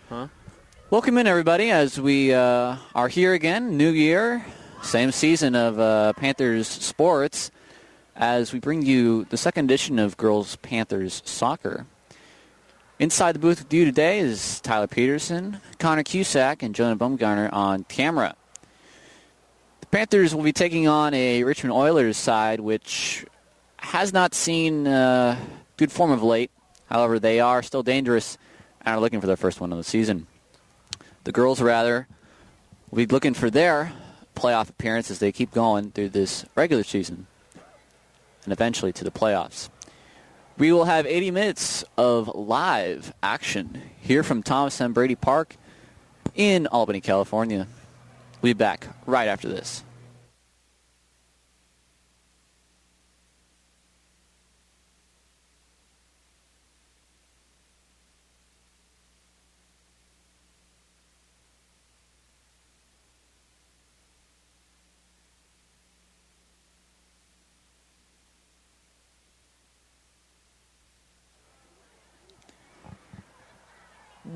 Huh? Welcome in, everybody, as we are here again, new year, same season of Panthers sports, as we bring you the second edition of Girls Panthers Soccer. Inside the booth with you today is Tyler Petersen, Conor Cusack, and Jonah Bumgarner on camera. The Panthers will be taking on a Richmond Oilers side, which has not seen good form of late. However, they are still dangerous and are looking for their first one of the season. The girls, rather, will be looking for their playoff appearance as they keep going through this regular season and eventually to the playoffs. We will have 80 minutes of live action here from Thomas M. Brady Park in Albany, California. We'll be back right after this.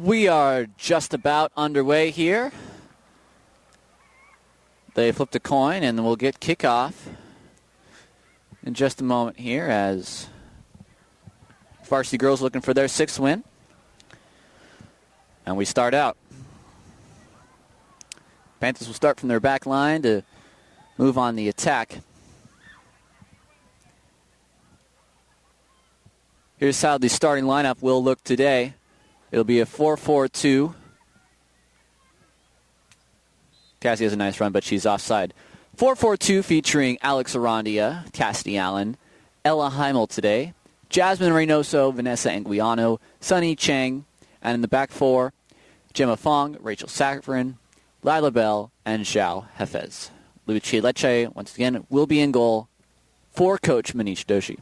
We are just about underway here. They flipped a coin, and we'll get kickoff in just a moment here as Varsity girls looking for their sixth win. And we start out. Panthers will start from their back line to move on the attack. Here's how the starting lineup will look today. It'll be a 4-4-2. Cassie has a nice run, but she's offside. 4-4-2 featuring Alex Arandia, Cassidy Allen, Ella Heimel today, Jasmine Reynoso, Vanessa Anguiano, Sunny Chang, and in the back four, Gemma Fong, Rachel Safran, Lila Bell, and Zhao Hefez. Lucia Leche, once again, will be in goal for Coach Manish Doshi.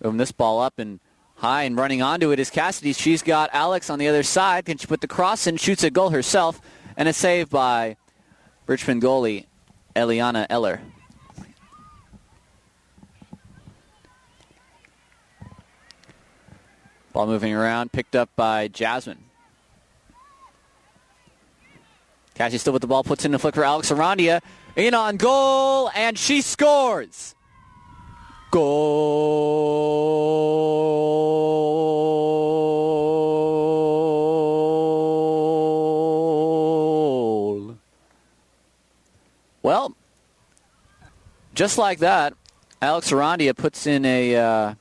Moving this ball up and high and running onto it is Cassidy. She's got Alex on the other side. Can she put the cross in? Shoots a goal herself. And a save by Richmond goalie Eliana Eller. Ball moving around, picked up by Jasmine. Cassie still with the ball, puts in the flick for Alex Arandia. In on goal, and she scores! Goal. Well, just like that, Alex Arandia puts in a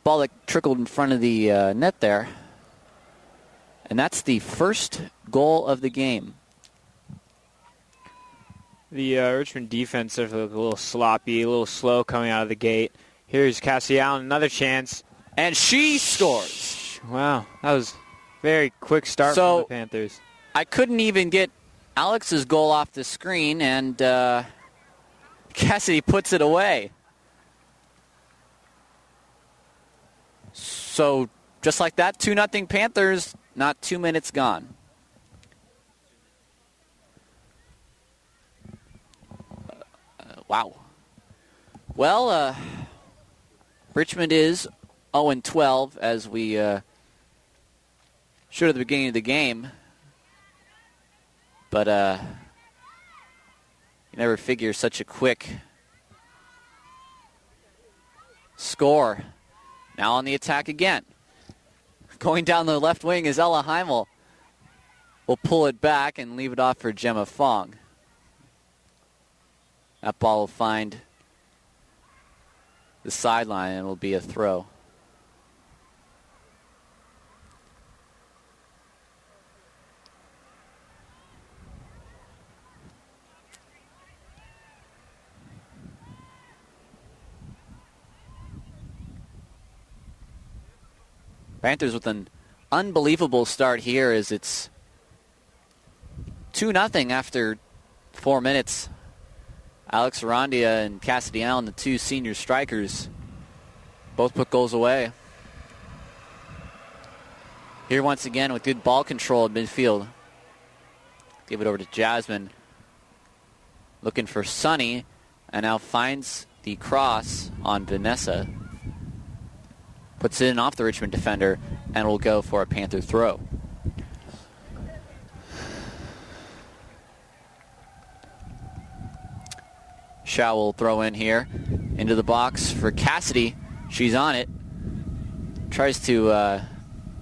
ball that trickled in front of the net there. And that's the first goal of the game. The Richmond defense looked a little sloppy, a little slow coming out of the gate. Here's Cassie Allen, another chance. And she scores. Wow, that was a very quick start from the Panthers. I couldn't even get Alex's goal off the screen, and Cassidy puts it away. So just like that, 2-0 Panthers, not 2 minutes gone. Wow. Well, Richmond is 0-12, as we showed at the beginning of the game. But you never figure such a quick score. Now on the attack again. Going down the left wing is Ella Heimel. Will pull it back and leave it off for Gemma Fong. That ball will find the sideline and will be a throw. Panthers with an unbelievable start here as it's 2-0 after 4 minutes. Alex Arandia and Cassidy Allen, the two senior strikers, both put goals away. Here once again with good ball control at midfield. Give it over to Jasmine. Looking for Sunny, and now finds the cross on Vanessa. Puts it in off the Richmond defender and will go for a Panther throw. Shaw will throw in here into the box for Cassidy. She's on it. Tries to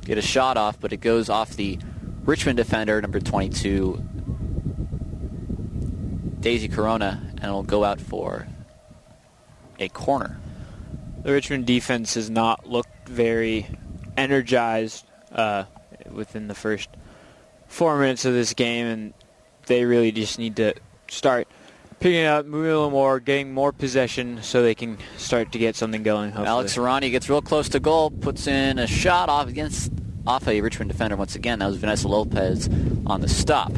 get a shot off, but it goes off the Richmond defender, number 22, Daisy Corona, and it'll go out for a corner. The Richmond defense has not looked very energized within the first 4 minutes of this game, and they really just need to start picking it up, moving a little more, getting more possession so they can start to get something going, hopefully. Alex Arani gets real close to goal, puts in a shot off a Richmond defender once again. That was Vanessa Lopez on the stop.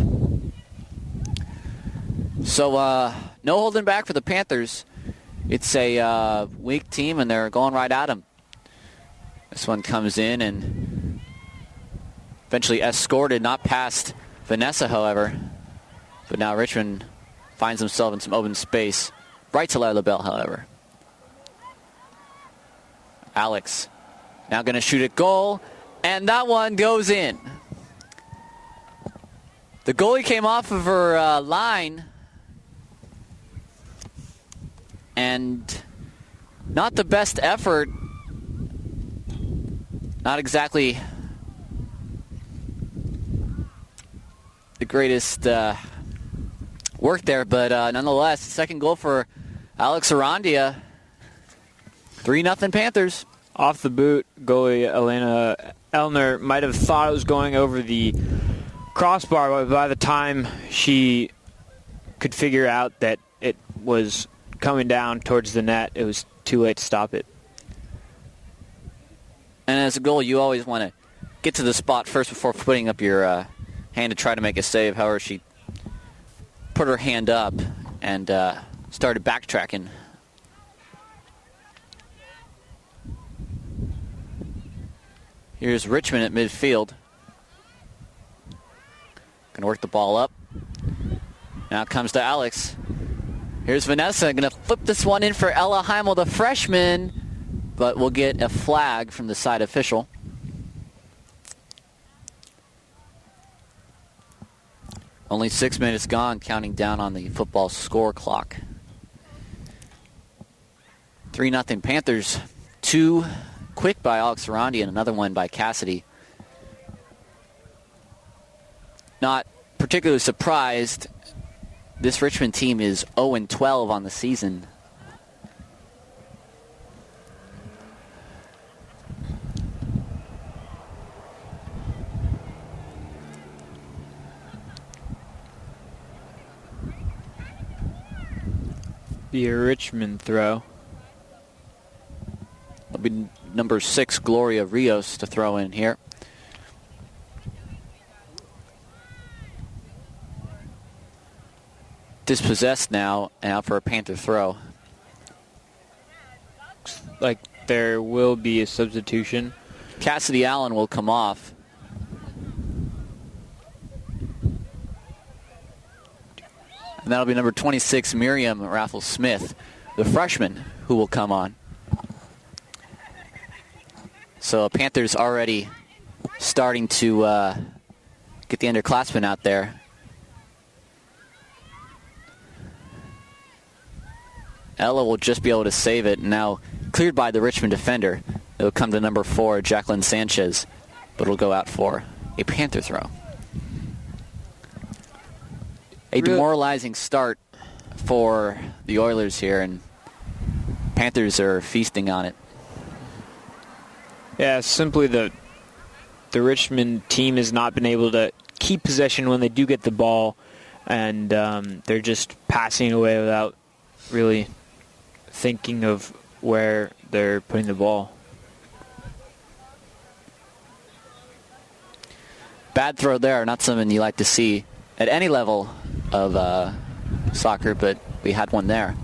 So no holding back for the Panthers. It's a weak team, and they're going right at them. This one comes in and eventually escorted, not past Vanessa, however. But now Richmond finds himself in some open space. Right to LaBelle, however. Alex now going to shoot at goal, and that one goes in. The goalie came off of her line, and not the best effort. Not exactly the greatest work there, but nonetheless, second goal for Alex Arandia. 3-0 Panthers. Off the boot, goalie Elena Elner might have thought it was going over the crossbar, but by the time she could figure out that it was coming down towards the net, it was too late to stop it. And as a goalie, you always want to get to the spot first before putting up your hand to try to make a save. However, she put her hand up and started backtracking. Here's Richmond at midfield. Going to work the ball up. Now it comes to Alex. Here's Vanessa. Going to flip this one in for Ella Heimel, the freshman, but we'll get a flag from the side official. Only 6 minutes gone, counting down on the football score clock. 3-0 Panthers. 2 quick by Alex Arandi and another one by Cassidy. Not particularly surprised. This Richmond team is 0-12 on the season. Be a Richmond throw. It'll be number 6, Gloria Rios, to throw in here. Dispossessed now, and out for a Panther throw. Like there will be a substitution. Cassidy Allen will come off. And that'll be number 26, Miriam Raffles-Smith, the freshman, who will come on. So Panthers already starting to get the underclassmen out there. Ella will just be able to save it. Now cleared by the Richmond defender. It'll come to number 4, Jacqueline Sanchez, but it'll go out for a Panther throw. A demoralizing start for the Oilers here, and Panthers are feasting on it. Yeah, simply the Richmond team has not been able to keep possession when they do get the ball, and they're just passing away without really thinking of where they're putting the ball. Bad throw there, not something you like to see at any level of soccer, but we had one there.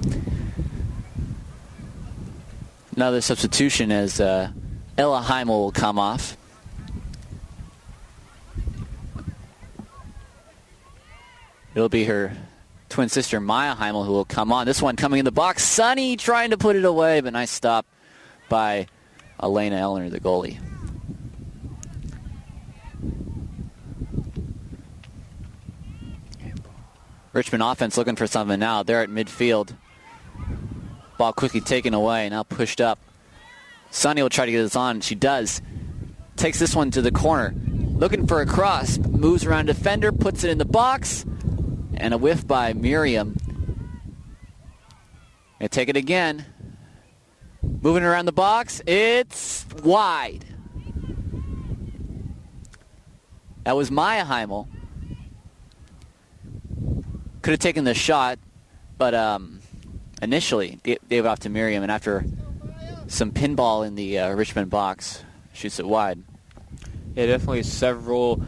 Another substitution as Ella Heimel will come off. It'll be her twin sister Maya Heimel, who will come on. This one coming in the box. Sunny trying to put it away, but nice stop by Elena Elner, the goalie. Richmond offense looking for something now. They're at midfield. Ball quickly taken away, now pushed up. Sunny will try to get this on. She does. Takes this one to the corner. Looking for a cross. Moves around defender, puts it in the box. And a whiff by Miriam. And take it again. Moving around the box. It's wide. That was Maya Heimel. Could have taken the shot, but initially gave it off to Miriam, and after some pinball in the Richmond box, shoots it wide. Yeah, definitely several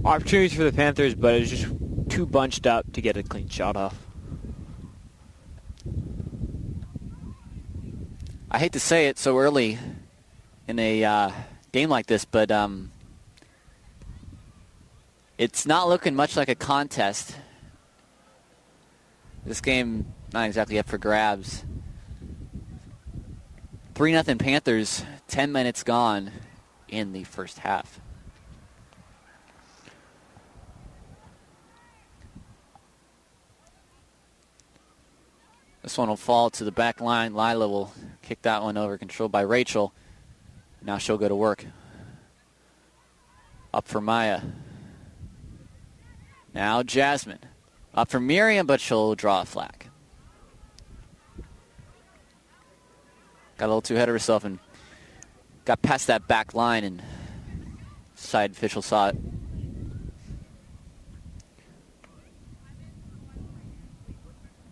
opportunities for the Panthers, but it was just too bunched up to get a clean shot off. I hate to say it so early in a game like this, but it's not looking much like a contest. This game not exactly up for grabs. 3-0 Panthers, 10 minutes gone in the first half. This one will fall to the back line. Lila will kick that one over, controlled by Rachel. Now she'll go to work. Up for Maya. Now Jasmine. Up for Miriam, but she'll draw a flag. Got a little too ahead of herself and got past that back line, and side official saw it.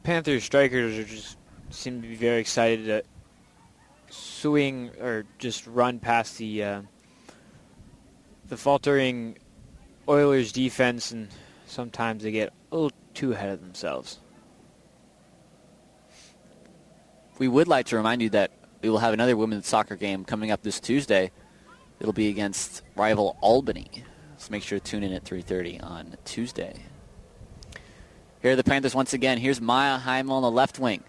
Panthers strikers are just seem to be very excited to swing or just run past the faltering Oilers defense, and sometimes they get a little too ahead of themselves. We would like to remind you that we will have another women's soccer game coming up this Tuesday. It'll be against rival Albany. So make sure to tune in at 3:30 on Tuesday. Here are the Panthers once again. Here's Maya Heimel on the left wing.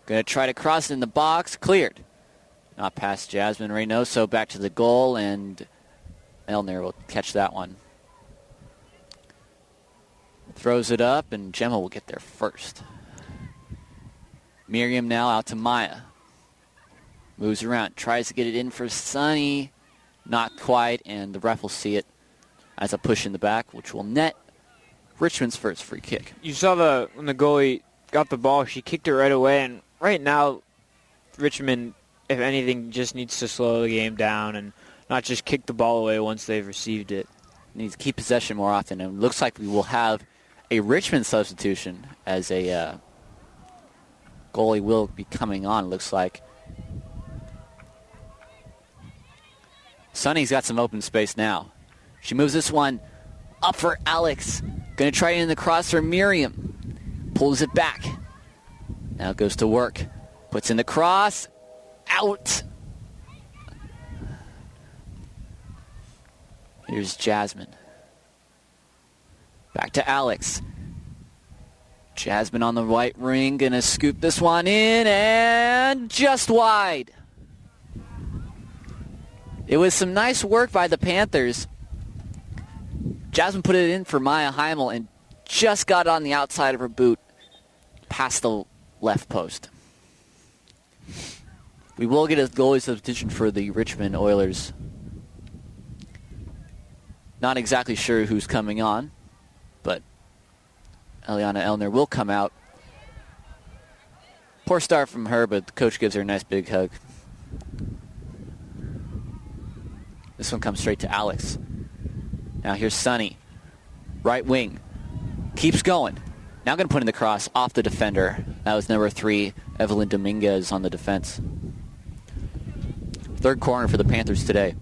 Going to try to cross it in the box. Cleared. Not past Jasmine Reynoso. Back to the goal, and Elner will catch that one. Throws it up, and Gemma will get there first. Miriam now out to Maya. Moves around. Tries to get it in for Sunny. Not quite, and the ref will see it as a push in the back, which will net Richmond's first free kick. You saw when the goalie got the ball, she kicked it right away, and right now Richmond, if anything, just needs to slow the game down and not just kick the ball away once they've received it. Needs to keep possession more often, and it looks like we will have a Richmond substitution as a goalie will be coming on, it looks like. Sunny's got some open space now. She moves this one up for Alex. Going to try it in the cross for Miriam. Pulls it back. Now goes to work. Puts in the cross. Out. Here's Jasmine. Back to Alex. Jasmine on the right ring. Going to scoop this one in, and just wide. It was some nice work by the Panthers. Jasmine put it in for Maya Heimel and just got on the outside of her boot past the left post. We will get a goalie substitution for the Richmond Oilers. Not exactly sure who's coming on, but Eliana Elner will come out. Poor start from her, but the coach gives her a nice big hug. This one comes straight to Alex. Now here's Sunny. Right wing. Keeps going. Now going to put in the cross off the defender. That was number 3, Evelyn Dominguez on the defense. Third corner for the Panthers today.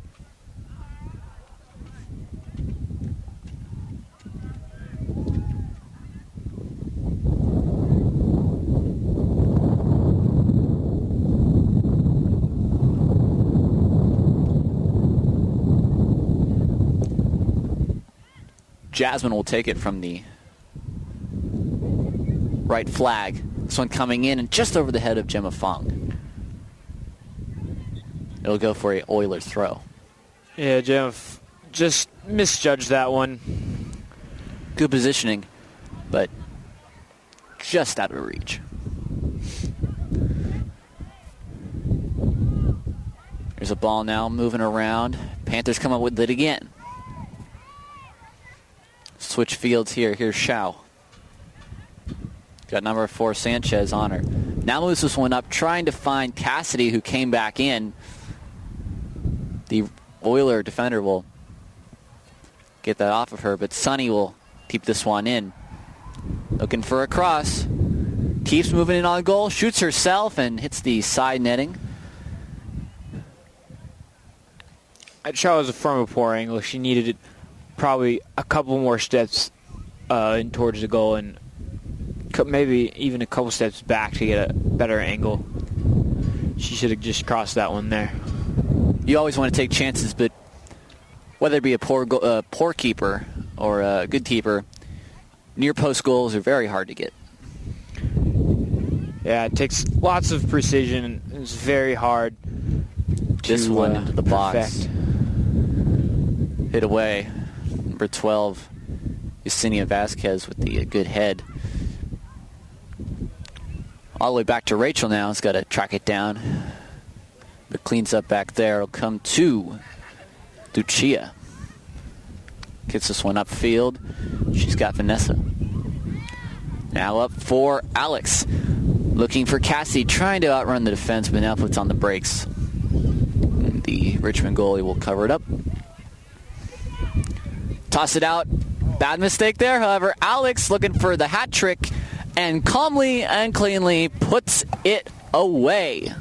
Jasmine will take it from the right flag. This one coming in and just over the head of Gemma Fong. It'll go for a Oilers throw. Yeah, Gemma just misjudged that one. Good positioning, but just out of reach. There's a ball now moving around. Panthers come up with it again. Switch fields here. Here's Shao. Got number 4 Sanchez on her. Now moves this one up, trying to find Cassidy, who came back in. The Oiler defender will get that off of her, but Sonny will keep this one in. Looking for a cross. Keeps moving in on goal, shoots herself, and hits the side netting. Shaw was from a poor angle. She needed probably a couple more steps in towards the goal and maybe even a couple steps back to get a better angle. She should have just crossed that one there. You always want to take chances, but whether it be a poor keeper or a good keeper, near post goals are very hard to get. Yeah, it takes lots of precision. It's very hard. This one into the box. Perfect. Hit away. Number 12, Yesenia Vasquez with the good head. All the way back to Rachel now. Has got to track it down. But cleans up back there. It'll come to Lucia. Gets this one upfield. She's got Vanessa. Now up for Alex. Looking for Cassie, trying to outrun the defense, but now puts on the brakes. And the Richmond goalie will cover it up. Toss it out. Bad mistake there. However, Alex looking for the hat trick and calmly and cleanly puts it away.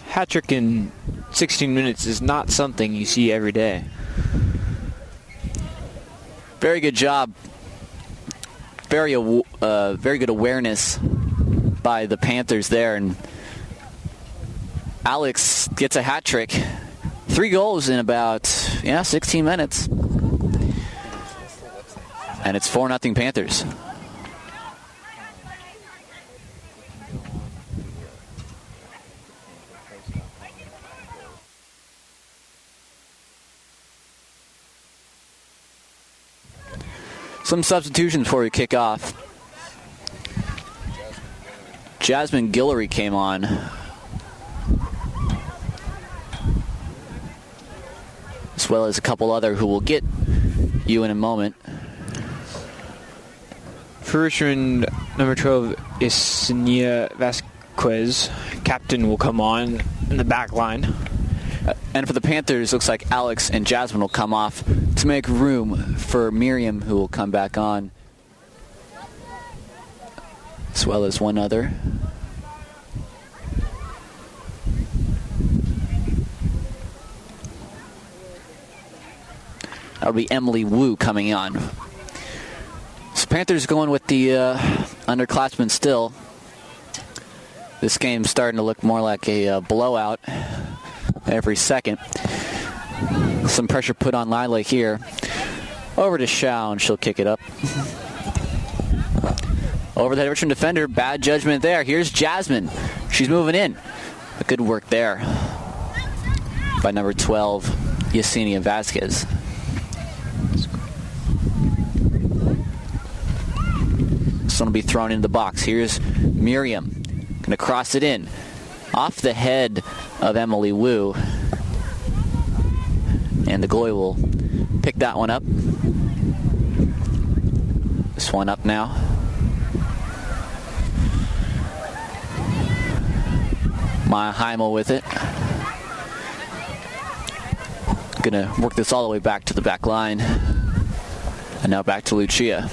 Hat trick in 16 minutes is not something you see every day. Very good job. Very good awareness by the Panthers there. And Alex gets a hat trick. 3 goals in about 16 minutes. And it's 4-0 Panthers. Some substitutions before we kick off. Jasmine Guillory came on. As well as a couple other who will get you in a moment. For Richmond, number 12, Yesenia Vasquez. Captain will come on in the back line. And for the Panthers, looks like Alex and Jasmine will come off to make room for Miriam, who will come back on. As well as one other. That'll be Emily Wu coming on. So Panthers going with the underclassmen still. This game's starting to look more like a blowout every second. Some pressure put on Lila here. Over to Shao, and she'll kick it up. Over the Richmond defender, bad judgment there. Here's Jasmine. She's moving in. But good work there by number 12, Yesenia Vasquez. This one will be thrown into the box. Here's Miriam. Going to cross it in. Off the head of Emily Wu. And the goalie will pick that one up. This one up now. Maya Heimel with it. Gonna work this all the way back to the back line. And now back to Lucia.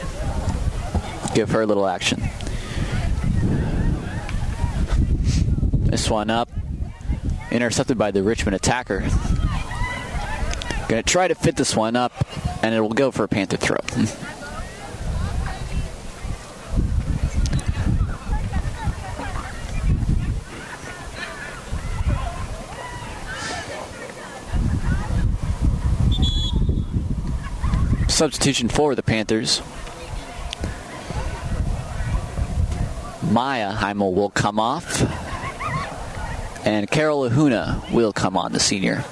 Give her a little action. This one up. Intercepted by the Richmond attacker. Gonna try to fit this one up, and it will go for a Panther throw. Substitution for the Panthers. Maya Heimel will come off. And Carol Ahuna will come on, the senior.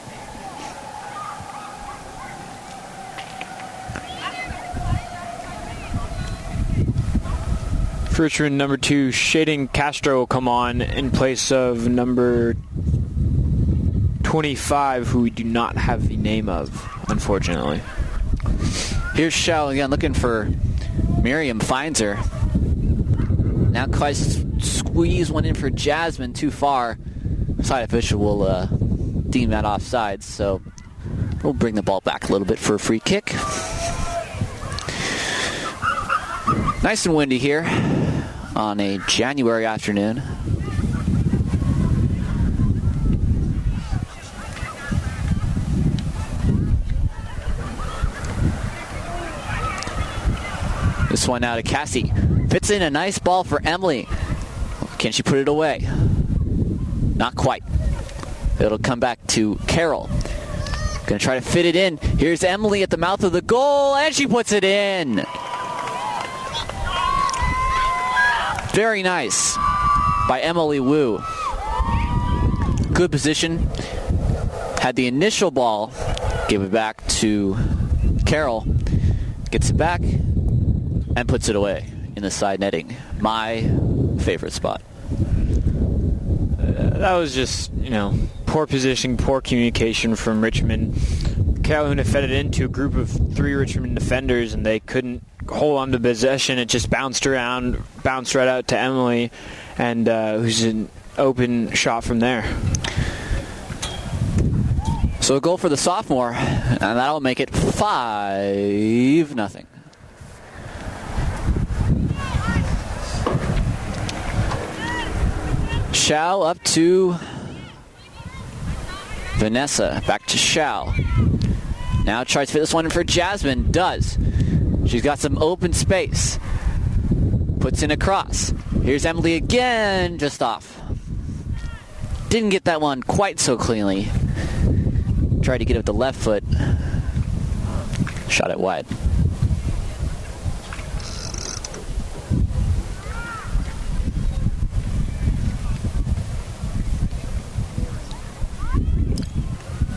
For Richmond, number 2, Shading Castro will come on in place of number 25, who we do not have the name of, unfortunately. Here's Shao again, looking for Miriam, finds her. Now quite squeeze one in for Jasmine, too far. Side official will deem that offside, so we'll bring the ball back a little bit for a free kick. Nice and windy here on a January afternoon. This one now to Cassie. Fits in a nice ball for Emily. Can she put it away? Not quite. It'll come back to Carol. Gonna try to fit it in. Here's Emily at the mouth of the goal, and she puts it in. Very nice by Emily Wu. Good position. Had the initial ball. Give it back to Carol. Gets it back and puts it away in the side netting. My favorite spot. That was just, poor positioning, poor communication from Richmond. Calhoun fed it into a group of 3 Richmond defenders, and they couldn't hold on to possession. It just bounced around, bounced right out to Emily, and who's an open shot from there. So a goal for the sophomore, and that'll make it 5-0. Shao up to Vanessa. Back to Shao. Now tries to fit this one in for Jasmine. Does. She's got some open space. Puts in a cross. Here's Emily again. Just off. Didn't get that one quite so cleanly. Tried to get it with the left foot. Shot it wide.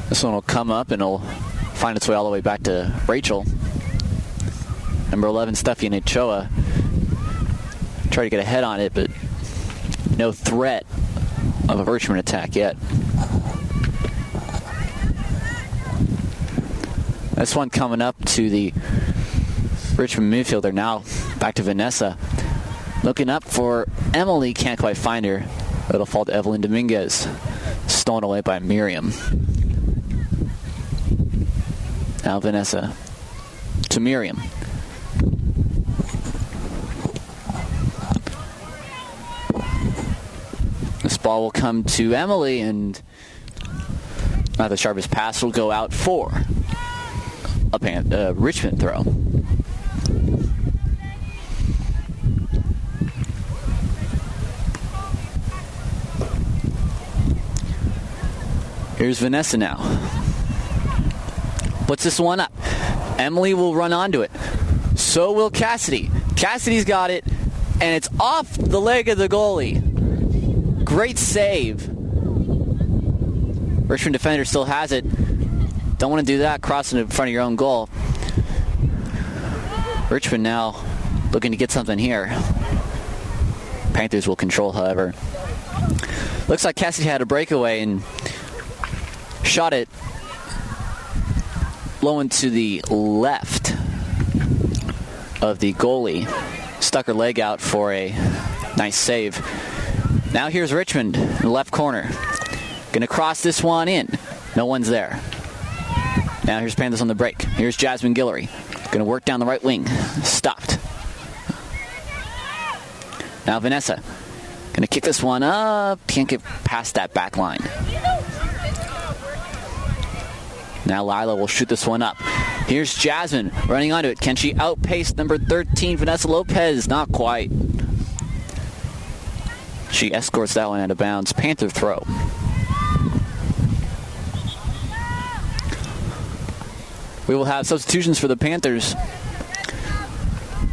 This one will come up and it'll find its way all the way back to Rachel. Number 11, Steffi Ochoa. Try to get a head on it, but no threat of a Richmond attack yet. This one coming up to the Richmond midfielder. Now back to Vanessa. Looking up for Emily. Can't quite find her. It'll fall to Evelyn Dominguez. Stolen away by Miriam. Now Vanessa to Miriam. This ball will come to Emily, and not the sharpest pass will go out for a Richmond throw. Here's Vanessa now. Puts this one up. Emily will run onto it. So will Cassidy. Cassidy's got it, and it's off the leg of the goalie. Great save. Richmond defender still has it. Don't want to do that, crossing it in front of your own goal. Richmond now looking to get something here. Panthers will control, however. Looks like Cassidy had a breakaway and shot it low into the left of the goalie. Stuck her leg out for a nice save. Now here's Richmond in the left corner. Gonna cross this one in. No one's there. Now here's Panthers on the break. Here's Jasmine Guillory. Gonna work down the right wing. Stopped. Now Vanessa. Gonna kick this one up. Can't get past that back line. Now Lila will shoot this one up. Here's Jasmine running onto it. Can she outpace number 13, Vanessa Lopez? Not quite. She escorts that one out of bounds. Panther throw. We will have substitutions for the Panthers.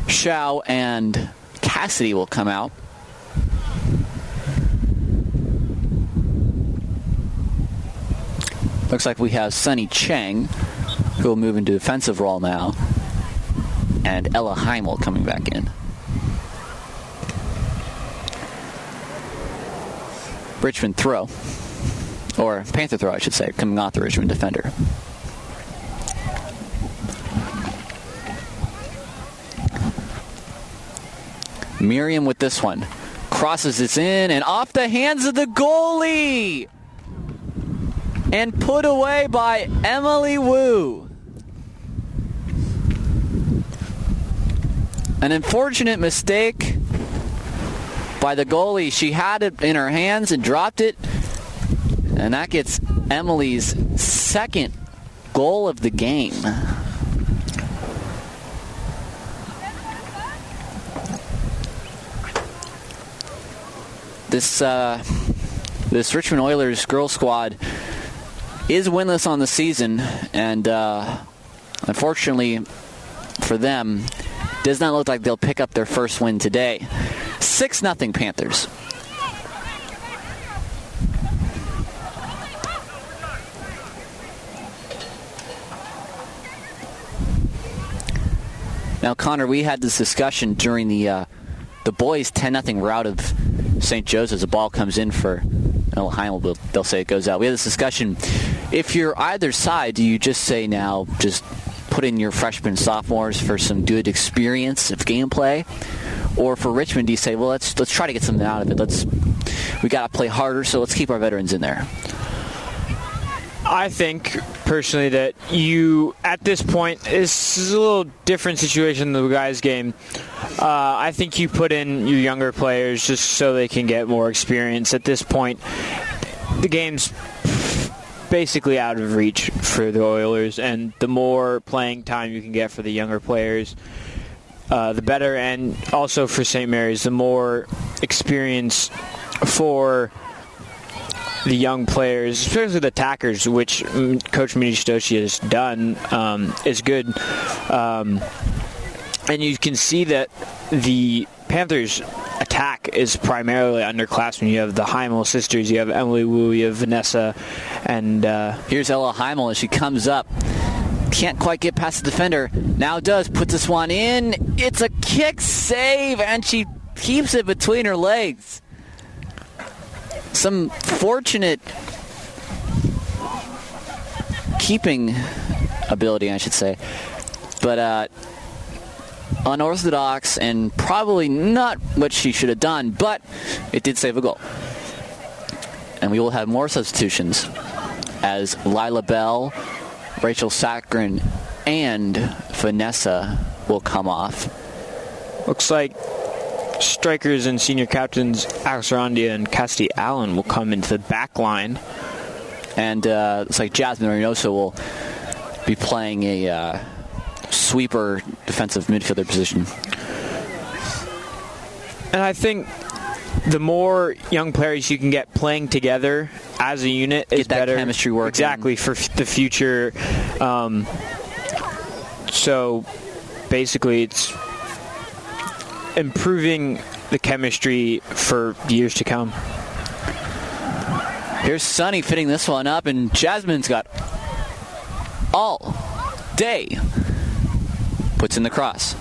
Shao and Cassidy will come out. Looks like we have Sunny Cheng, who will move into defensive role now, and Ella Heimel coming back in. Richmond throw, or Panther throw, I should say, coming off the Richmond defender. Miriam with this one. Crosses this in and off the hands of the goalie! And put away by Emily Wu. An unfortunate mistake by the goalie. She had it in her hands and dropped it. And that gets Emily's second goal of the game. This Richmond Oilers girls squad is winless on the season, and unfortunately for them, does not look like they'll pick up their first win today. 6-0 Panthers. Now, Connor, we had this discussion during the boys' 10-0 rout of St. Joseph's. The ball comes in for Heimel, but they'll say it goes out. We had this discussion. If you're either side, do you just say now, just put in your freshmen and sophomores for some good experience of gameplay? Or for Richmond, do you say, well, let's try to get something out of it. We got to play harder, so let's keep our veterans in there? I think, personally, that you, at this point, this is a little different situation than the guys' game. I think you put in your younger players just so they can get more experience. At this point, the game's basically out of reach for the Oilers, and the more playing time you can get for the younger players, the better. And also for St. Mary's, the more experience for the young players, especially the attackers, which Coach Minishitoshi has done, is good. And you can see that the Panthers' attack is primarily underclassmen. You have the Heimel sisters, you have Emily Wu, you have Vanessa, and here's Ella Heimel as she comes up. Can't quite get past the defender. Now does. Puts this one in. It's a kick save, and she keeps it between her legs. Some fortunate keeping ability, I should say. But unorthodox and probably not what she should have done, but it did save a goal. And we will have more substitutions as Lila Bell, Rachel Saccharin, and Vanessa will come off. Looks like strikers and senior captains Alex Arandia and Cassidy Allen will come into the back line. And it's like Jasmine Reynoso will be playing a sweeper defensive midfielder position. And I think the more young players you can get playing together as a unit is better. Get that chemistry working. Exactly, for the future. So basically it's improving the chemistry for years to come. Here's Sunny fitting this one up, and Jasmine's got all day. Puts in the cross.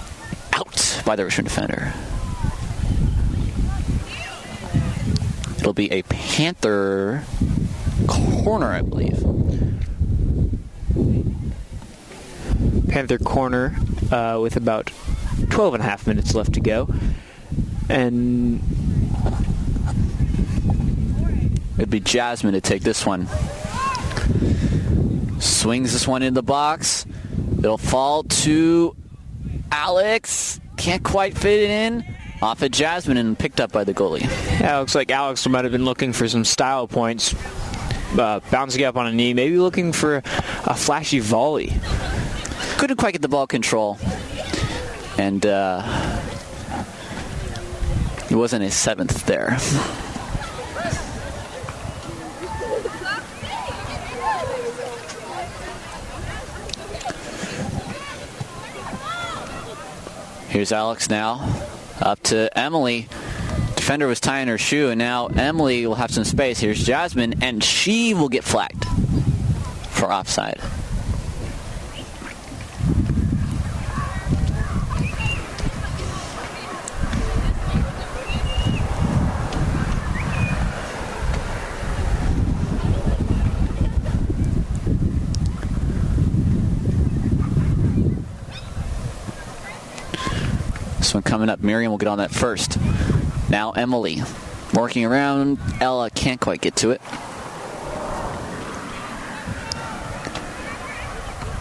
Out by the Richmond defender. It'll be a Panther corner, I believe. Panther corner with about 12 and a half minutes left to go. And it'd be Jasmine to take this one. Swings this one in the box. It'll fall to Alex. Can't quite fit it in. Off at Jasmine and picked up by the goalie. Yeah, it looks like Alex might have been looking for some style points. Bouncing up on a knee. Maybe looking for a flashy volley. Couldn't quite get the ball control. And it wasn't a seventh there. Here's Alex now. Up to Emily. Defender was tying her shoe, and now Emily will have some space. Here's Jasmine, and she will get flagged. for offside. This one coming up. Miriam will get on that first. Now Emily working around. Ella can't quite get to it.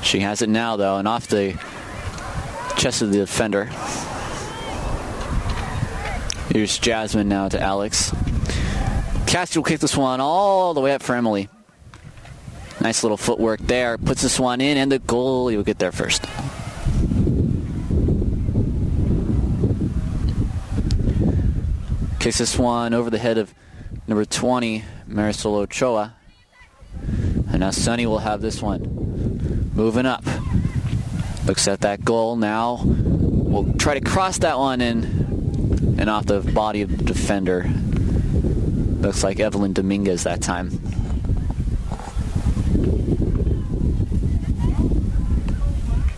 She has it now, though, and off the chest of the defender. Here's Jasmine now to Alex. Cassidy will kick this one all the way up for Emily. Nice little footwork there. Puts this one in, and the goalie will get there first. Kicks this one over the head of number 20, Marisol Ochoa. And now Sunny will have this one. Moving up. Looks at that goal now. We'll try to cross that one in and off the body of the defender. Looks like Evelyn Dominguez that time.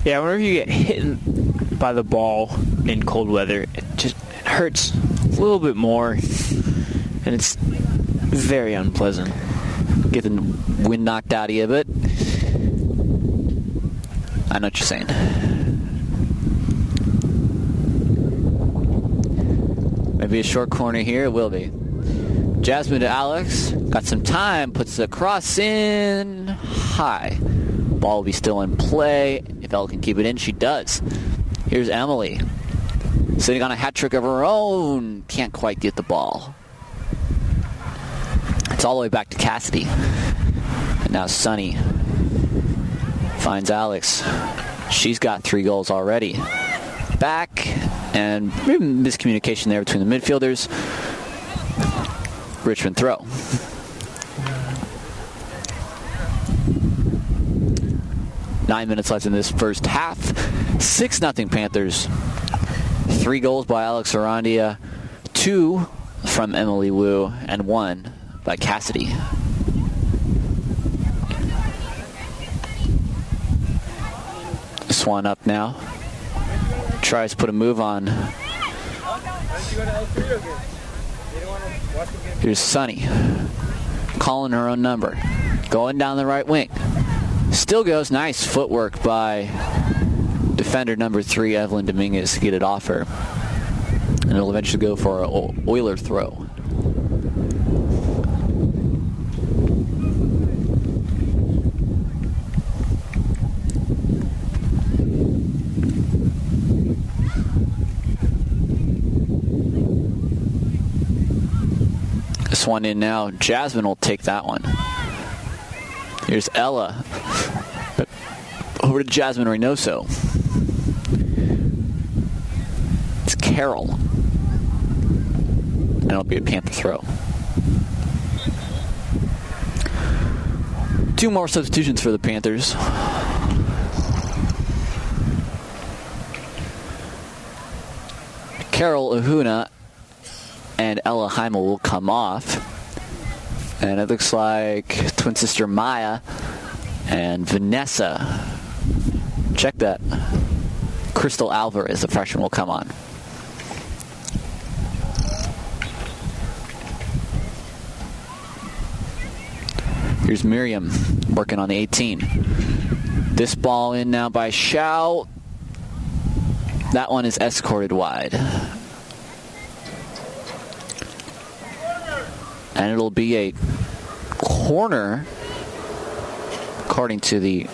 Yeah, whenever you get hit by the ball in cold weather, it hurts a little bit more, and it's very unpleasant. Get the wind knocked out of you a bit. I know what you're saying. Maybe a short corner here. It will be. Jasmine to Alex. Got some time. Puts the cross in high. Ball will be still in play. If Ella can keep it in, she does. Here's Emily. Sitting on a hat trick of her own. Can't quite get the ball. It's all the way back to Cassidy. And now Sunny finds Alex. She's got 3 goals already. Back, and maybe miscommunication there between the midfielders. Richmond throw. Nine minutes left in this first half. 6-0 Panthers. 3 goals by Alex Arandia, 2 from Emily Wu, and 1 by Cassidy. This one up now. Tries to put a move on. Here's Sunny. Calling her own number. Going down the right wing. Still goes. Nice footwork by defender number 3, Evelyn Dominguez, to get it off her. And it'll eventually go for an Oiler throw. This one in now. Jasmine will take that one. Here's Ella. Over to Jasmine Reynoso. It's Carol. And it'll be a Panther throw. 2 more substitutions for the Panthers. Carol Ahuna and Ella Heimel will come off. And it looks like twin sister Maya and Vanessa. Check that. Crystal Alvarez, the freshman, will come on. Here's Miriam working on the 18. This ball in now by Shao. That one is escorted wide. And it'll be a corner, according to the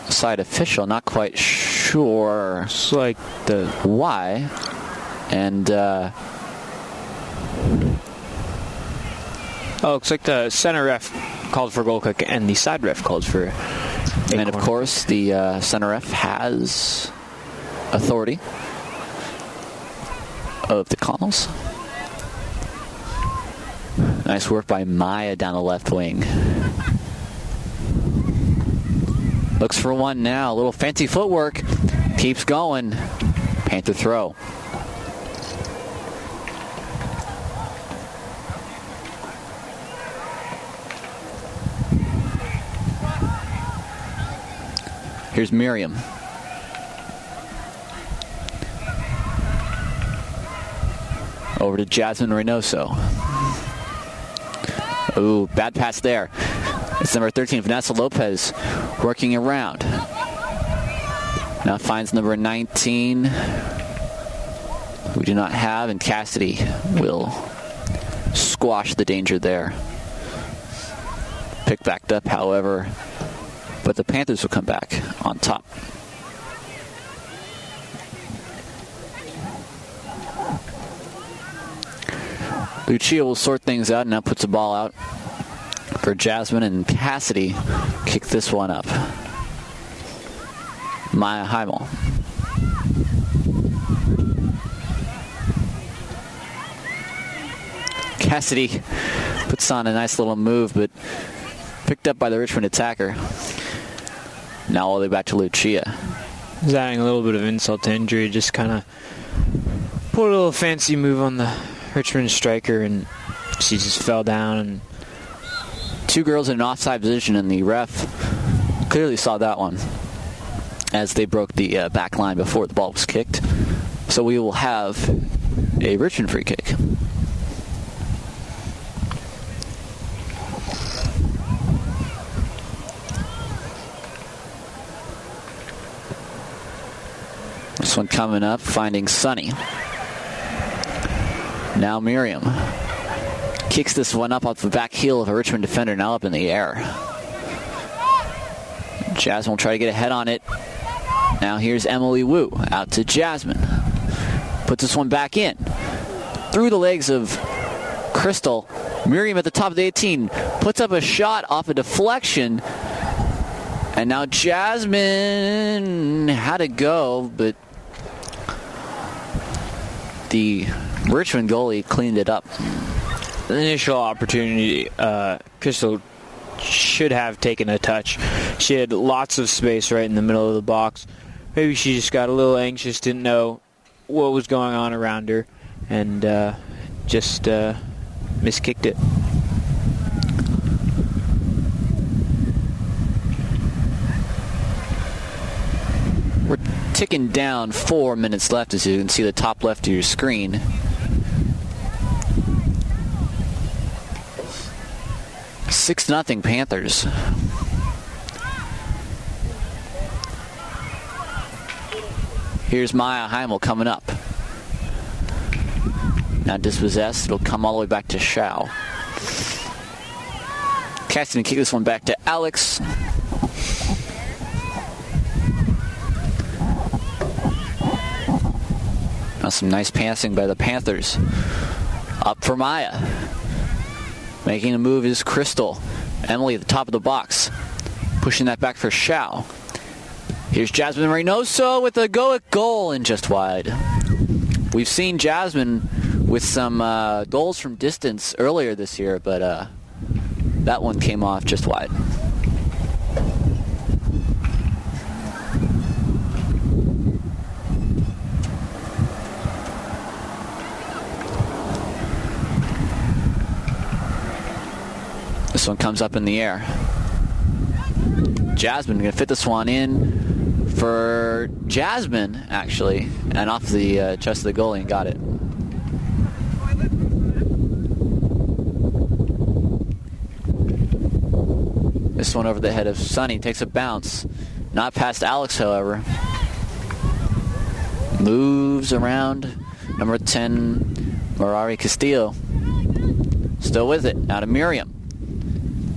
side official. Not quite sure. It's like the why. And looks like the center ref called for goal kick and the side ref called for a and corner. Of course the center ref has authority of the calls. Nice work by Maya down the left wing. Looks for one now. A little fancy footwork. Keeps going. Panther throw. Here's Miriam. Over to Jasmine Reynoso. Ooh, bad pass there. It's number 13, Vanessa Lopez, working around. Now finds number 19, we do not have, and Cassidy will squash the danger there. Picked back up, however, but the Panthers will come back on top. Lucia will sort things out and now puts the ball out for Jasmine, and Cassidy kick this one up. Maya Heimel. Cassidy puts on a nice little move, but picked up by the Richmond attacker. Now all the way back to Lucia. He's adding a little bit of insult to injury, just kind of put a little fancy move on the Richmond striker, and she just fell down. And two girls in an offside position, and the ref clearly saw that one as they broke the back line before the ball was kicked. So we will have a Richmond free kick. This one coming up, finding Sunny. Now Miriam kicks this one up off the back heel of a Richmond defender, now up in the air. Jasmine will try to get ahead on it. Now here's Emily Wu out to Jasmine. Puts this one back in. Through the legs of Crystal. Miriam at the top of the 18 puts up a shot off a deflection. And now Jasmine had to go, but the Richmond goalie cleaned it up. The initial opportunity, Crystal should have taken a touch. She had lots of space right in the middle of the box. Maybe she just got a little anxious, didn't know what was going on around her, and just miskicked it. We're ticking down 4 minutes left, as you can see the top left of your screen. Six nothing Panthers. Here's Maya Heimel coming up. Now dispossessed. It'll come all the way back to Shao. Cassidy kick this one back to Alex. Now some nice passing by the Panthers. Up for Maya. Making a move is Crystal. Emily at the top of the box. Pushing that back for Shao. Here's Jasmine Reynoso with a goal and just wide. We've seen Jasmine with some goals from distance earlier this year, but that one came off just wide. This one comes up in the air. Jasmine going to fit this one in for Jasmine, actually, and off the chest of the goalie, and got it. This one over the head of Sunny, takes a bounce. Not past Alex, however. Moves around number 10, Mirari Castillo. Still with it. Now to Miriam.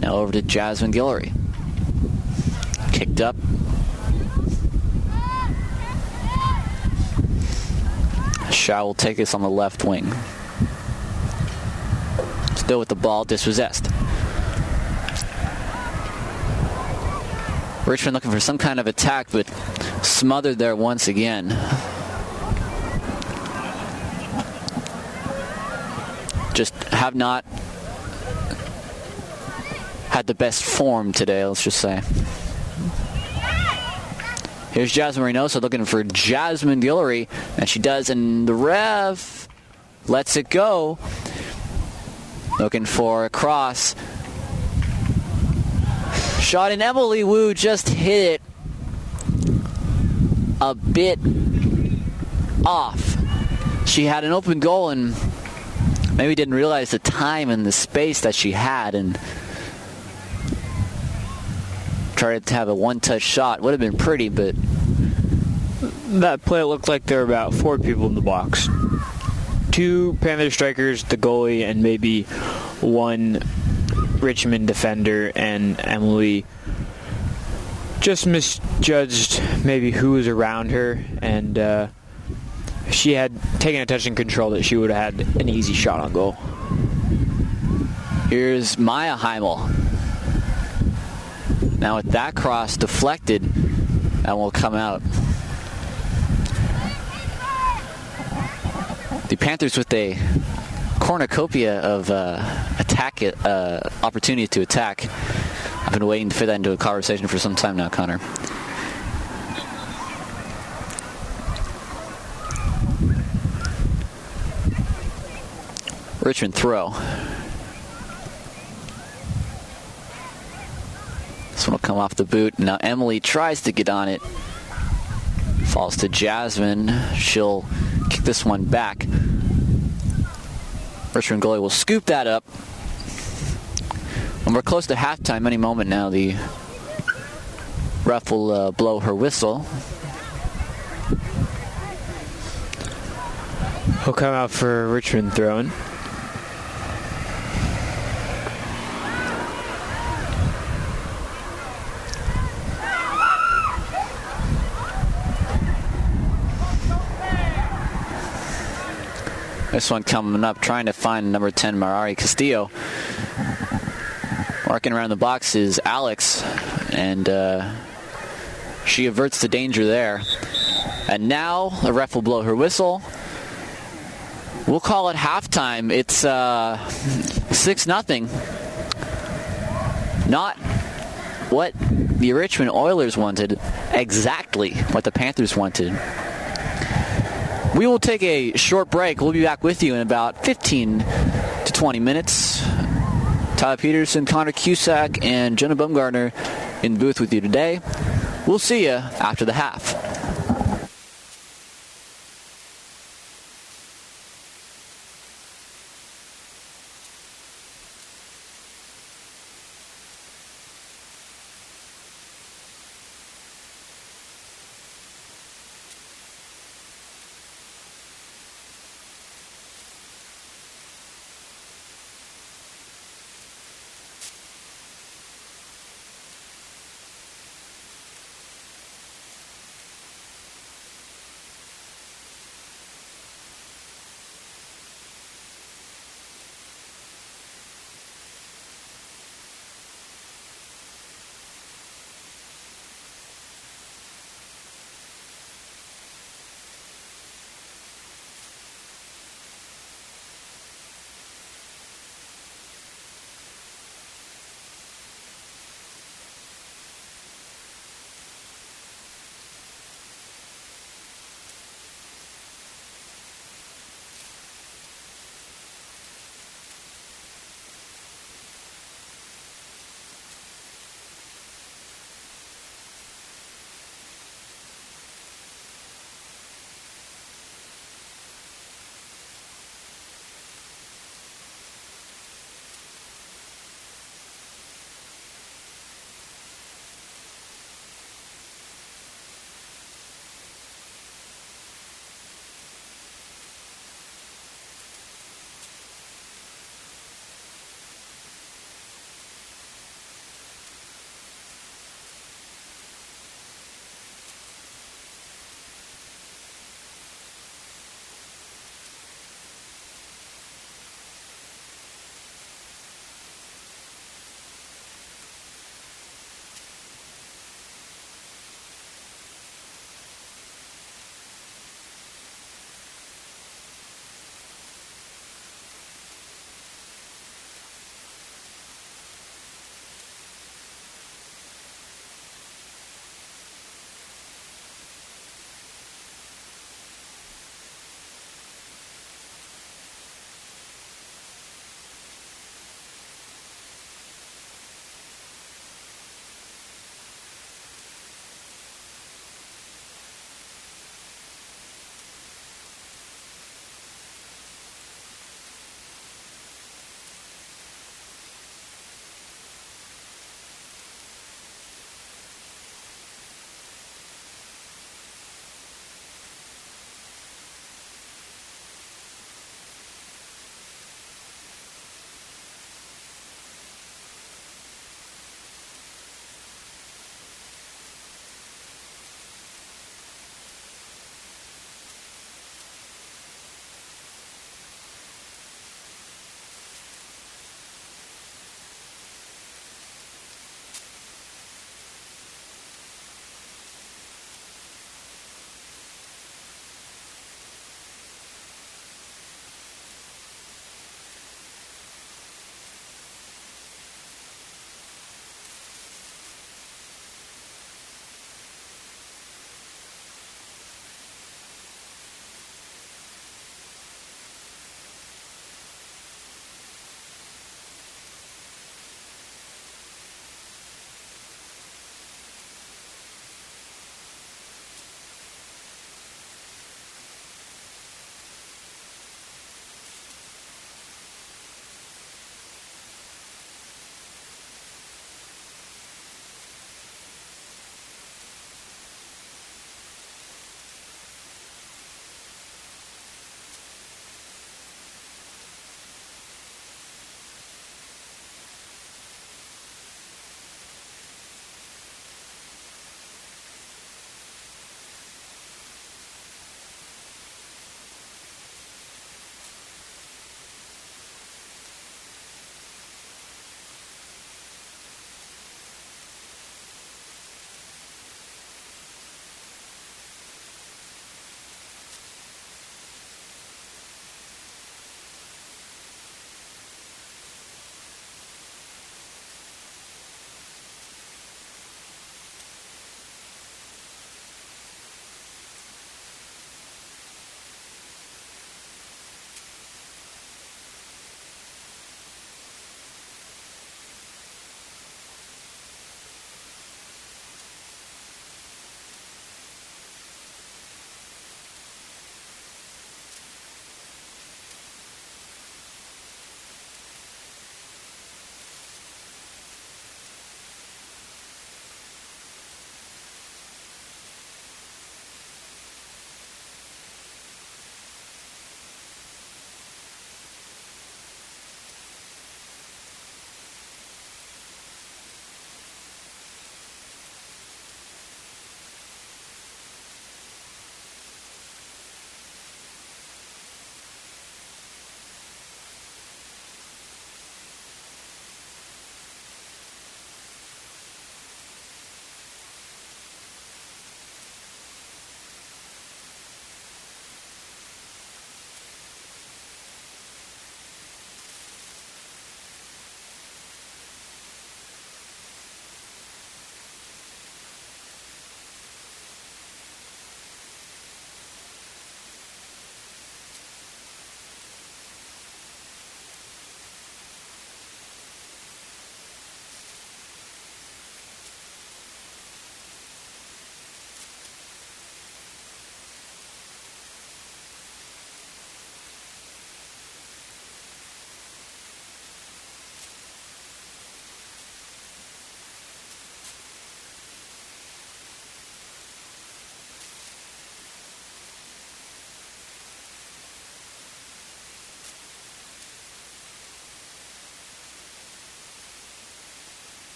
Now over to Jasmine Guillory. Kicked up. Shaw will take this on the left wing. Still with the ball, dispossessed. Richmond looking for some kind of attack, but smothered there once again. Just have not had the best form today, let's just say. Here's Jasmine Reynoso looking for Jasmine Guillory, and she does, and the ref lets it go. Looking for a cross. Shot, and Emily Wu just hit it a bit off. She had an open goal and maybe didn't realize the time and the space that she had and tried to have a one-touch shot. Would have been pretty, but that play looked like there were about 4 people in the box. 2 Panther strikers, the goalie, and maybe 1 Richmond defender, and Emily just misjudged maybe who was around her, and she had taken a touch and control that she would have had an easy shot on goal. Here's Maya Heimel. Now with that cross deflected, that will come out. The Panthers with a cornucopia of opportunities to attack. I've been waiting to fit that into a conversation for some time now, Connor. Richmond throw. This one will come off the boot. Now Emily tries to get on it. Falls to Jasmine. She'll kick this one back. Richmond goalie will scoop that up. And we're close to halftime. Any moment now, the ref will blow her whistle. He'll come out for Richmond throwing. This one coming up, trying to find number 10, Marari Castillo. Working around the box is Alex, and she averts the danger there. And now the ref will blow her whistle. We'll call it halftime. It's 6-0. Not what the Richmond Oilers wanted, exactly what the Panthers wanted. We will take a short break. We'll be back with you in about 15 to 20 minutes. Tyler Petersen, Conor Cusack, and Jenna Baumgartner in the booth with you today. We'll see you after the half.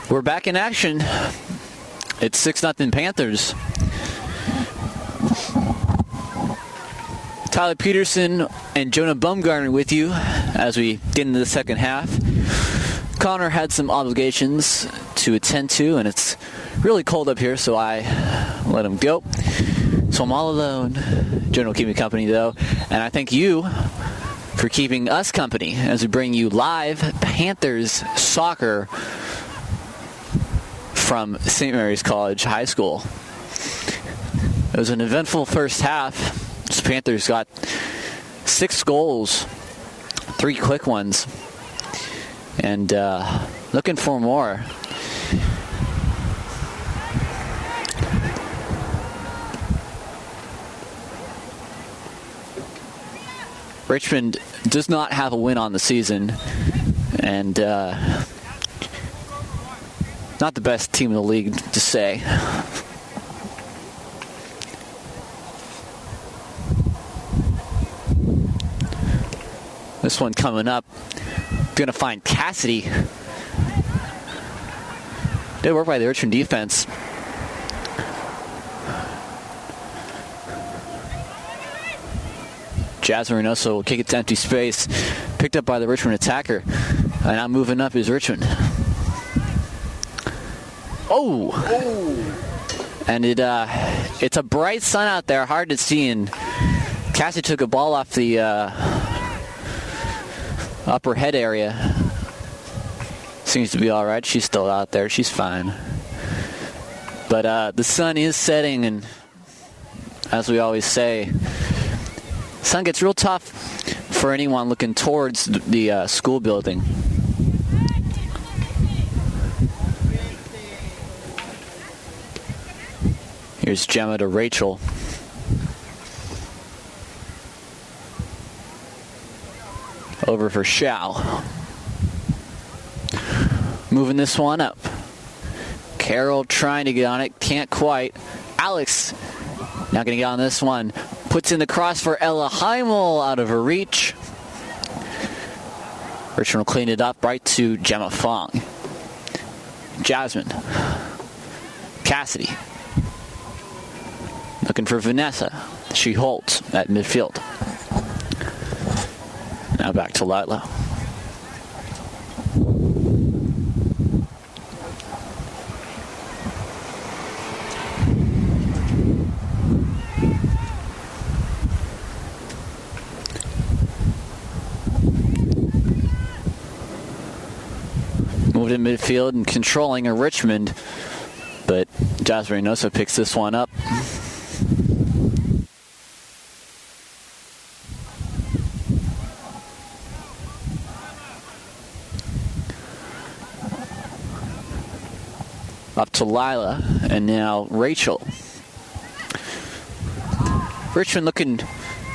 We're back in action. It's 6-0 Panthers. Tyler Petersen and Jonah Bumgarner with you as we get into the second half. Connor had some obligations to attend to, and it's really cold up here, so I let him go. So I'm all alone. Jonah will keep me company, though. And I thank you for keeping us company as we bring you live Panthers soccer from St. Mary's College High School. It was an eventful first half. The Panthers got 6 goals, 3 quick ones, and looking for more. Richmond does not have a win on the season, and not the best team in the league to say. This one coming up, going to find Cassidy. Good work by the Richmond defense. Jasmine Reynoso will kick it to empty space. Picked up by the Richmond attacker. And now moving up is Richmond. Oh! And it's a bright sun out there, hard to see. And Cassie took a ball off the upper head area. Seems to be all right. She's still out there. She's fine. But the sun is setting, and as we always say, sun gets real tough for anyone looking towards the school building. Here's Gemma to Rachel. Over for Shao. Moving this one up. Carroll trying to get on it. Can't quite. Alex not going to get on this one. Puts in the cross for Ella Heimel out of her reach. Richmond will clean it up right to Gemma Fong. Jasmine. Cassidy. Looking for Vanessa. She holds at midfield. Now back to Lila. Moved in midfield and controlling a Richmond, but Jasmine Reynoso picks this one up. Up to Lila, and now Rachel. Richmond looking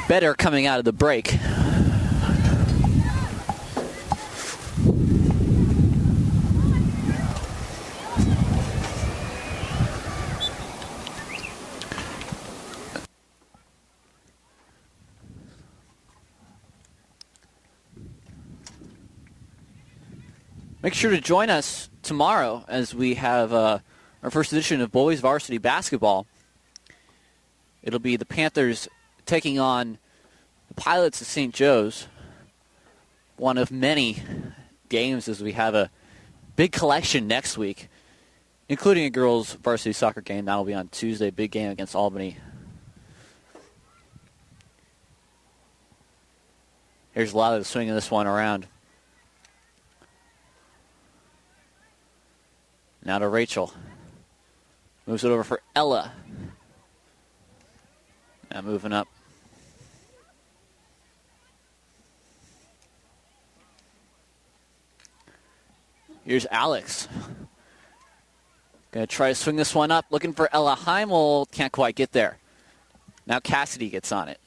better coming out of the break. Make sure to join us tomorrow as we have our first edition of Boys Varsity Basketball. It'll be the Panthers taking on the Pilots of St. Joe's. One of many games as we have a big collection next week, including a girls' varsity soccer game. That'll be on Tuesday. Big game against Albany. Here's Lila swinging this one around. Now to Rachel. Moves it over for Ella. Now moving up. Here's Alex. Going to try to swing this one up. Looking for Ella Heimel. Can't quite get there. Now Cassidy gets on it.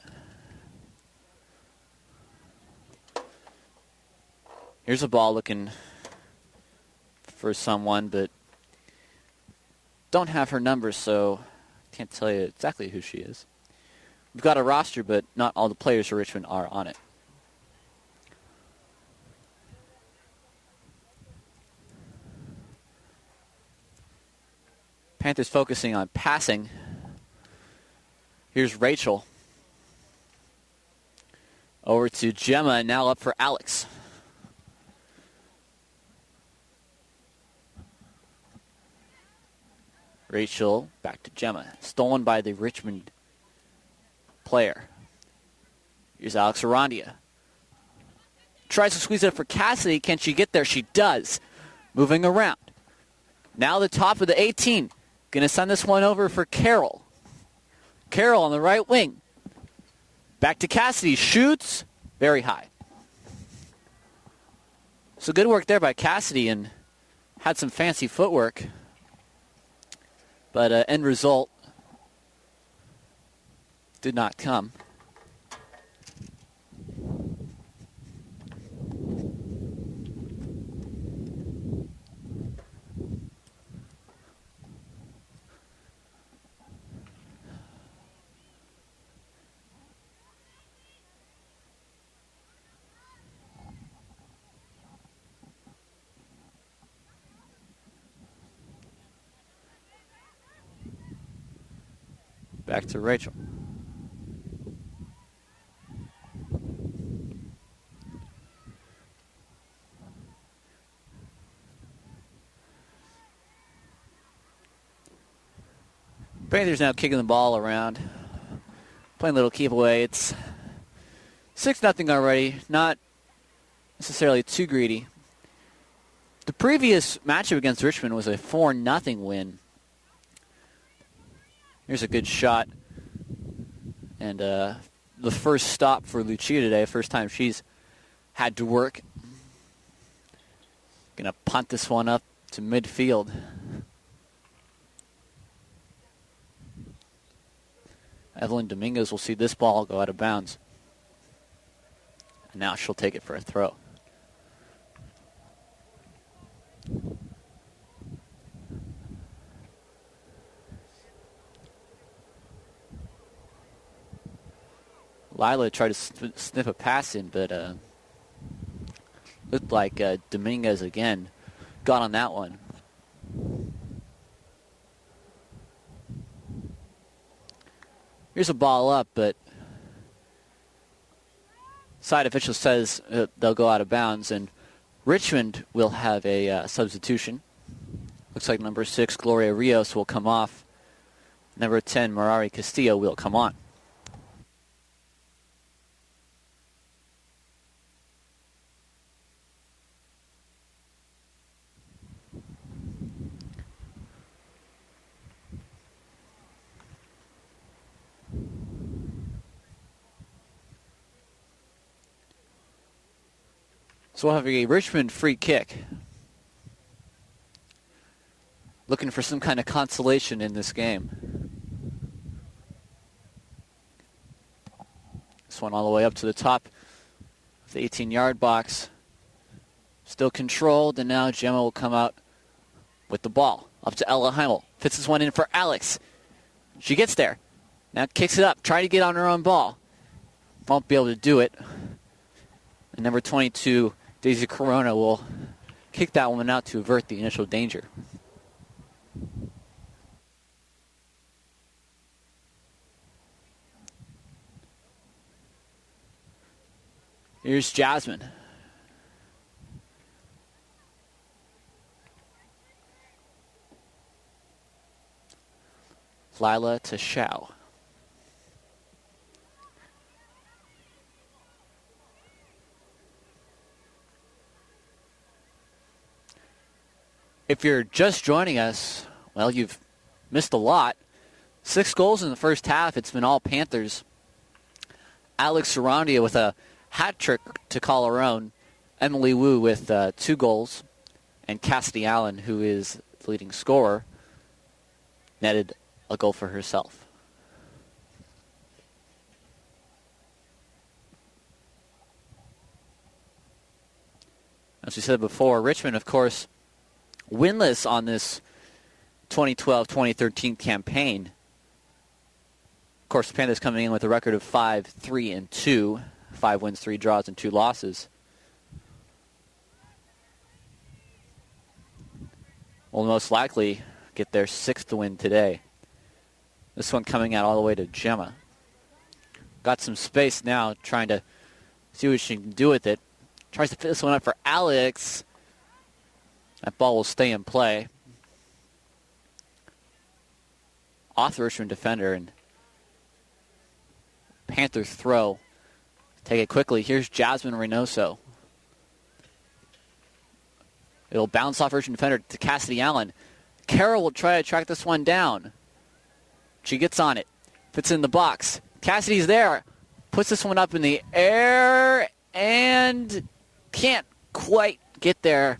Here's a ball looking for someone, but don't have her number, so can't tell you exactly who she is. We've got a roster, but not all the players for Richmond are on it. Panthers focusing on passing. Here's Rachel. Over to Gemma, now up for Alex. Rachel, back to Gemma. Stolen by the Richmond player. Here's Alex Arandia. Tries to squeeze it up for Cassidy. Can she get there? She does. Moving around. Now the top of the 18. Going to send this one over for Carroll. Carroll on the right wing. Back to Cassidy. Shoots. Very high. So good work there by Cassidy and had some fancy footwork. But end result did not come. Back to Rachel. Panthers now kicking the ball around. Playing a little keep away. It's 6-0 already. Not necessarily too greedy. The previous matchup against Richmond was a 4-0 win. Here's a good shot. And the first stop for Lucia today, first time she's had to work. Gonna punt this one up to midfield. Evelyn Dominguez will see this ball go out of bounds. And now she'll take it for a throw. Lila tried to sniff a pass in, but looked like Dominguez again got on that one. Here's a ball up, but side official says they'll go out of bounds, and Richmond will have a substitution. Looks like number 6, Gloria Rios, will come off. Number 10, Marari Castillo, will come on. So we'll have a Richmond free kick. Looking for some kind of consolation in this game. This one all the way up to the top of the 18-yard box. Still controlled, and now Gemma will come out with the ball. Up to Ella Heimel. Fits this one in for Alex. She gets there. Now kicks it up. Trying to get on her own ball. Won't be able to do it. And number 22, Daisy Corona, will kick that one out to avert the initial danger. Here's Jasmine. Lila to Shao. If you're just joining us, well, you've missed a lot. 6 goals in the first half. It's been all Panthers. Alex Sarandia with a hat trick to call her own. Emily Wu with 2 goals. And Cassidy Allen, who is the leading scorer, netted a goal for herself. As we said before, Richmond, of course, winless on this 2012-2013 campaign. Of course, the Panthers coming in with a record of 5-3-2, 5 wins, 3 draws, and 2 losses. Will most likely get their 6th win today. This one coming out all the way to Gemma. Got some space now, trying to see what she can do with it. Tries to fit this one up for Alex. That ball will stay in play. Off the Richmond defender, and Panther throw. Take it quickly. Here's Jasmine Reynoso. It'll bounce off Richmond defender to Cassidy Allen. Carroll will try to track this one down. She gets on it. Fits in the box. Cassidy's there. Puts this one up in the air and can't quite get there.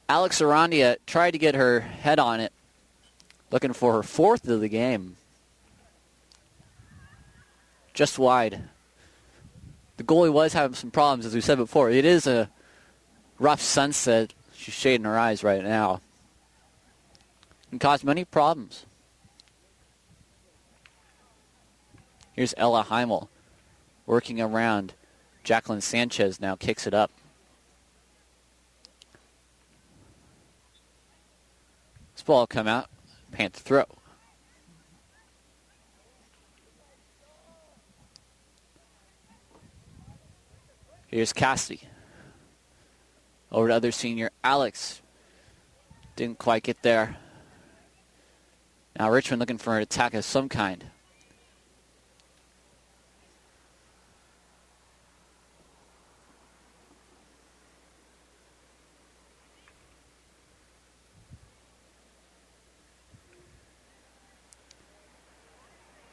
Alex Arandia tried to get her head on it, looking for her 4th of the game. Just wide. The goalie was having some problems, as we said before. It is a rough sunset. She's shading her eyes right now. Can cause many problems. Here's Ella Heimel working around. Jacqueline Sanchez now kicks it up. This ball will come out. Panther throw. Here's Cassidy. Over to other senior Alex. Didn't quite get there. Now Richmond looking for an attack of some kind.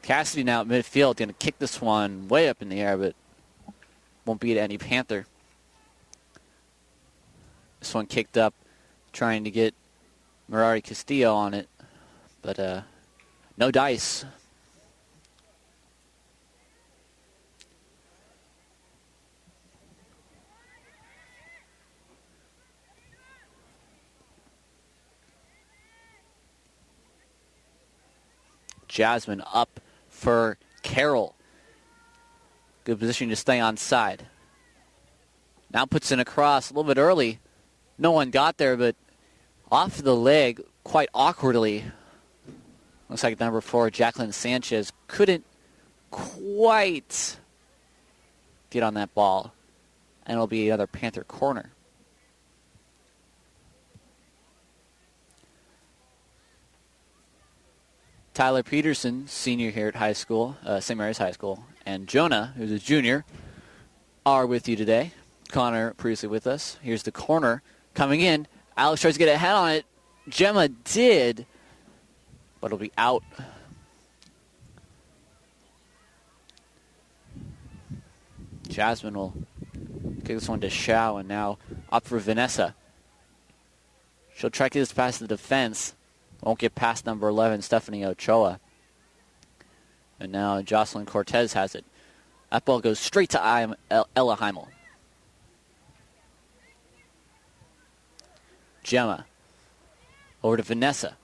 Cassidy now at midfield, going to kick this one way up in the air, but won't beat any Panther. This one kicked up, trying to get Mirari Castillo on it, but no dice. Jasmine up for Carroll. Good position to stay on side. Now puts in a cross a little bit early. No one got there, but off the leg quite awkwardly. Looks like number 4, Jacqueline Sanchez, couldn't quite get on that ball. And it'll be another Panther corner. Tyler Petersen, senior here at high school, St. Mary's High School, and Jonah, who's a junior, are with you today. Connor previously with us. Here's the corner coming in. Alex tries to get a head on it. Gemma did, but it'll be out. Jasmine will kick this one to Shao, and now up for Vanessa. She'll try to get this past the defense. Won't get past number 11, Stephanie Ochoa. And now Jocelyn Cortez has it. That ball goes straight to Ella Heimel. Gemma. Over to Vanessa.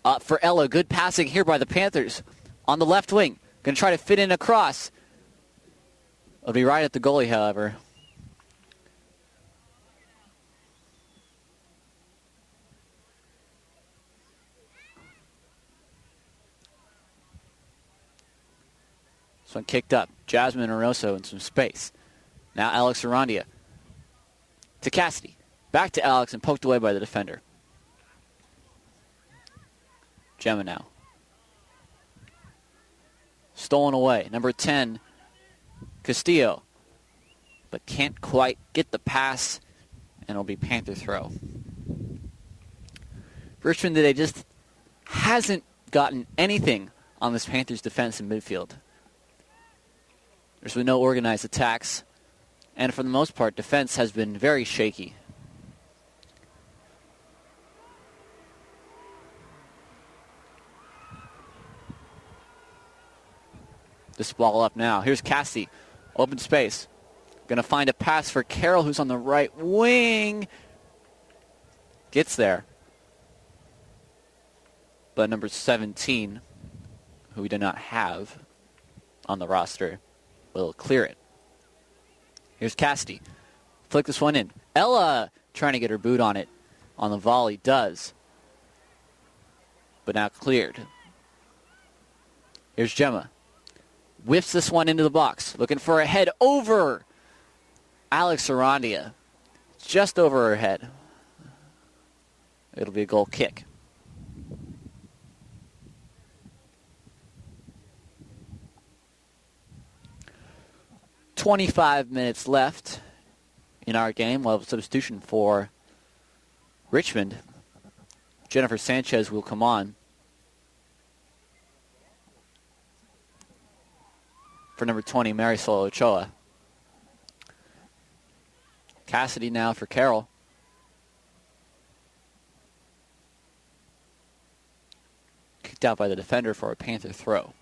Up for Ella. Good passing here by the Panthers. On the left wing. Going to try to fit in a cross. It'll be right at the goalie, however. This one kicked up. Jasmine Oroso in some space. Now Alex Arandia. To Cassidy. Back to Alex and poked away by the defender. Gemma now. Stolen away. Number 10, Castillo. But can't quite get the pass, and it'll be Panther throw. Richmond today just hasn't gotten anything on this Panthers defense in midfield. There's been no organized attacks, and for the most part, defense has been very shaky. This ball up now. Here's Cassie. Open space. Going to find a pass for Carroll, who's on the right wing. Gets there. But number 17, who we do not have on the roster, will clear it. Here's Cassidy. Flick this one in. Ella trying to get her boot on it. On the volley. Does. But now cleared. Here's Gemma. Whips this one into the box. Looking for a head over Alex Arandia. Just over her head. It'll be a goal kick. "25 minutes left in our game. We'll have a substitution for Richmond. Jennifer Sanchez will come on for number 20, Marisol Ochoa. Cassidy now for Carroll. Kicked out by the defender for a Panther throw.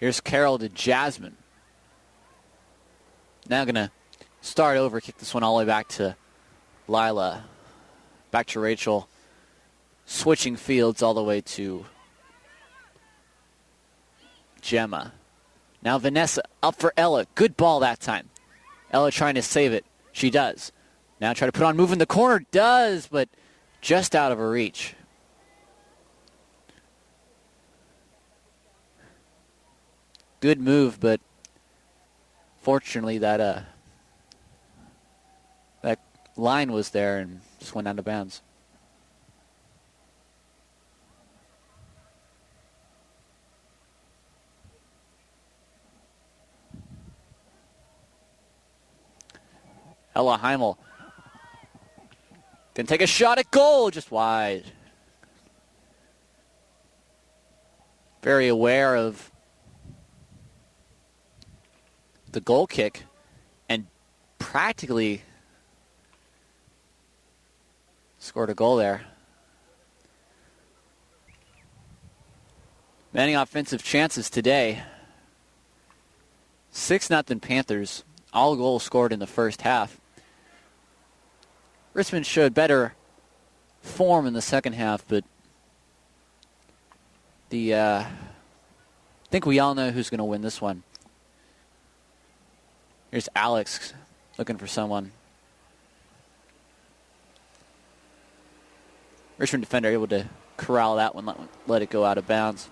Here's Carroll to Jasmine. Now going to start over, kick this one all the way back to Lila. Back to Rachel. Switching fields all the way to Gemma. Now Vanessa up for Ella. Good ball that time. Ella trying to save it. She does. Now try to put on move in the corner. Does, but just out of her reach. Good move, but fortunately that line was there and just went out of bounds. Ella Heimel can take a shot at goal, just wide. Very aware of the goal kick and practically scored a goal there. Many offensive chances today. 6-0 Panthers. All goals scored in the first half. Richmond showed better form in the second half, but I think we all know who's going to win this one. Here's Alex looking for someone. Richmond defender able to corral that one, let it go out of bounds.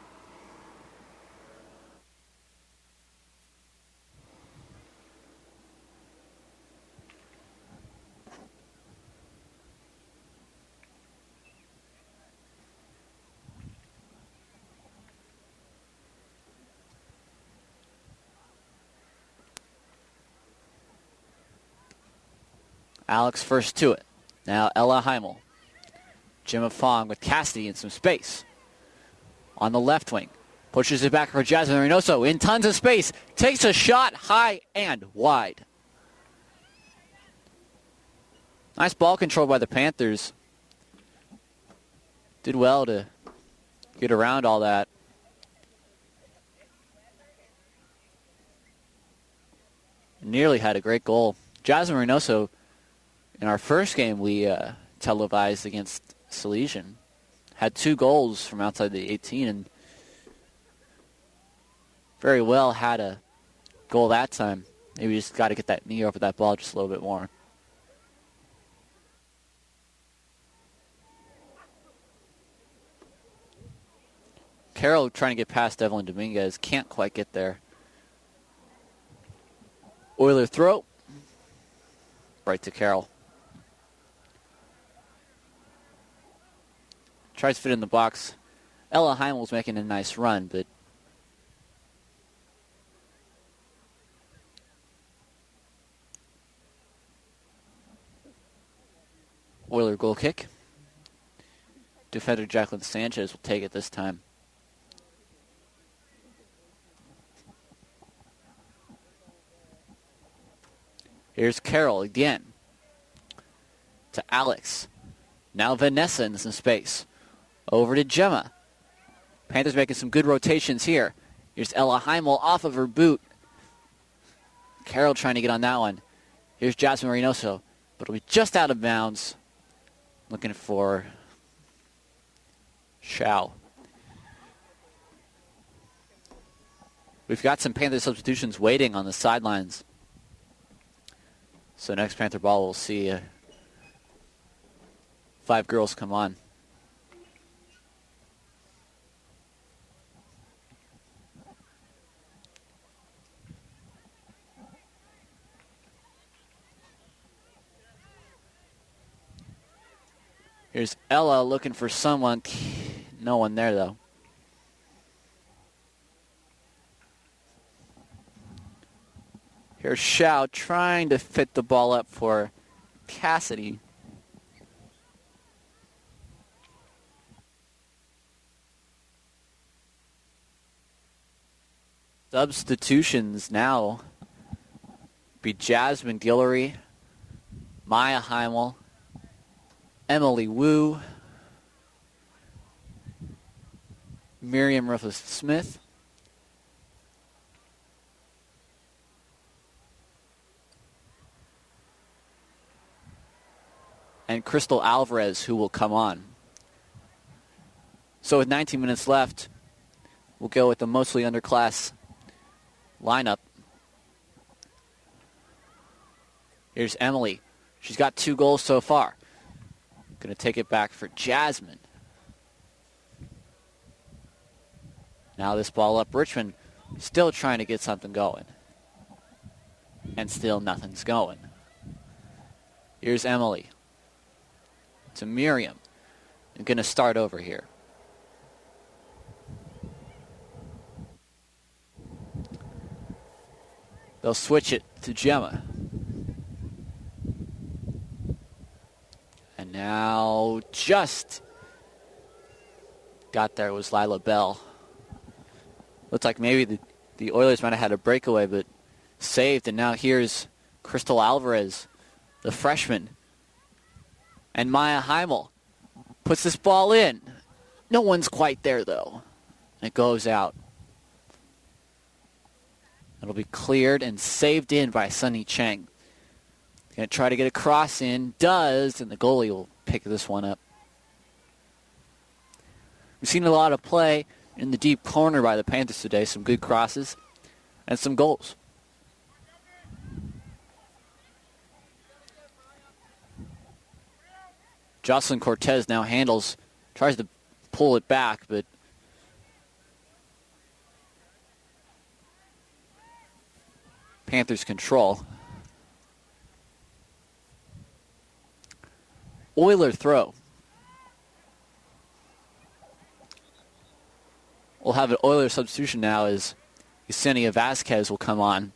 Alex first to it. Now Ella Heimel. Gemma Fong with Cassidy in some space. On the left wing. Pushes it back for Jasmine Reynoso. In tons of space. Takes a shot high and wide. Nice ball control by the Panthers. Did well to get around all that. Nearly had a great goal. Jasmine Reynoso, in our first game we televised against Salesian, had 2 goals from outside the 18 and very well had a goal that time. Maybe just got to get that knee over that ball just a little bit more. Carroll trying to get past Evelyn Dominguez. Can't quite get there. Oiler throw. right to Carroll. Tries to fit in the box. Ella Heimel's making a nice run, but Oiler goal kick. Defender Jacqueline Sanchez will take it this time. Here's Carroll again. To Alex. Now Vanessa in some space. Over to Gemma. Panthers making some good rotations here. Here's Ella Heimel off of her boot. Carroll trying to get on that one. Here's Jasmine Reynoso, but it'll be just out of bounds. Looking for Shao. We've got some Panther substitutions waiting on the sidelines. So next Panther ball, we'll see 5 girls come on. Here's Ella looking for someone. No one there, though. Here's Shao trying to fit the ball up for Cassidy. Substitutions now be Jasmine Guillory, Maya Heimel, Emily Wu, Miriam Ruffus-Smith, and Crystal Alvarez, who will come on. So with 19 minutes left, we'll go with the mostly underclass lineup. Here's Emily. She's got 2 goals so far. Going to take it back for Jasmine. Now this ball up. Richmond still trying to get something going. And still nothing's going. Here's Emily. To Miriam. I'm going to start over here. They'll switch it to Gemma. And now just got there was Lila Bell. Looks like maybe the Oilers might have had a breakaway, but saved. And now here's Crystal Alvarez, the freshman. And Maya Heimel puts this ball in. No one's quite there, though. It goes out. It'll be cleared and saved in by Sunny Cheng. Going to try to get a cross in. Does, and the goalie will pick this one up. We've seen a lot of play in the deep corner by the Panthers today. Some good crosses and some goals. Jocelyn Cortez now handles, tries to pull it back, but Panthers control. Oiler throw. We'll have an Oiler substitution now as Yesenia Vasquez will come on.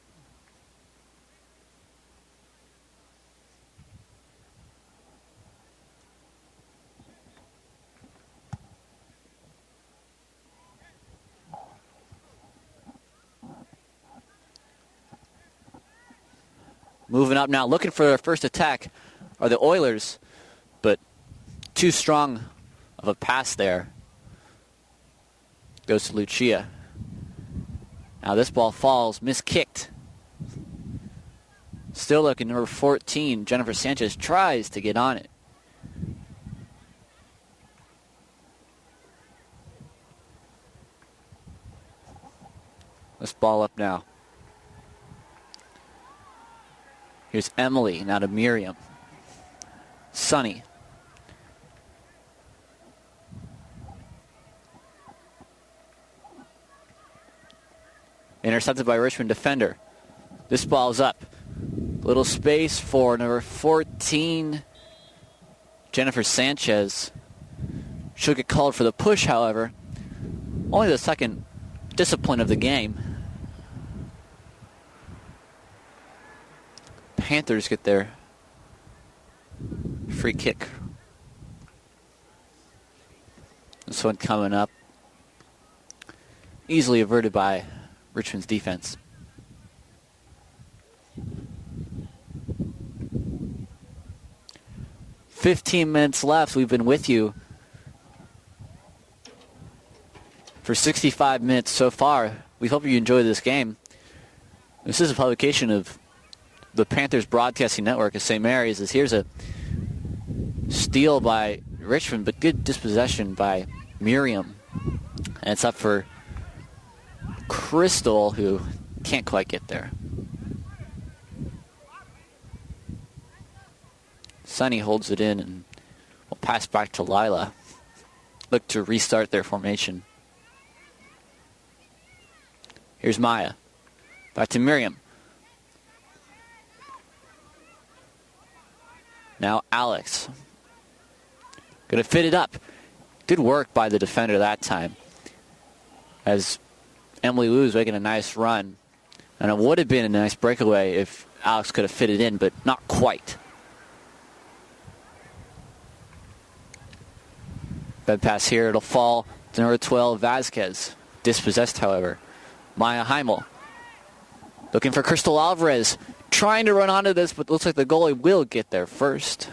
Moving up now, looking for their first attack are the Oilers, but too strong of a pass there. Goes to Lucia. Now this ball falls, miskicked. Still looking, number 14, Jennifer Sanchez tries to get on it. This ball up now. Here's Emily, now to Miriam. Sunny. Intercepted by Richmond defender. This ball's up. Little space for number 14, Jennifer Sanchez. She'll get called for the push, however. Only the second discipline of the game. Panthers get their free kick. This one coming up. Easily averted by Richmond's defense. "15 minutes left. We've been with you for 65 minutes so far. We hope you enjoy this game. This is a publication of the Panthers Broadcasting Network of St. Mary's. Here's a steal by Richmond, but good dispossession by Miriam. And it's up for Crystal, who can't quite get there. Sunny holds it in and will pass back to Lila. Look to restart their formation. Here's Maya. Back to Miriam. Now Alex. Gonna fit it up. Good work by the defender that time. As Emily Wu is making a nice run. And it would have been a nice breakaway if Alex could have fit it in, but not quite. Bed pass here. It'll fall to number 12, Vasquez. Dispossessed, however. Maya Heimel. Looking for Crystal Alvarez. Trying to run onto this, but looks like the goalie will get there first.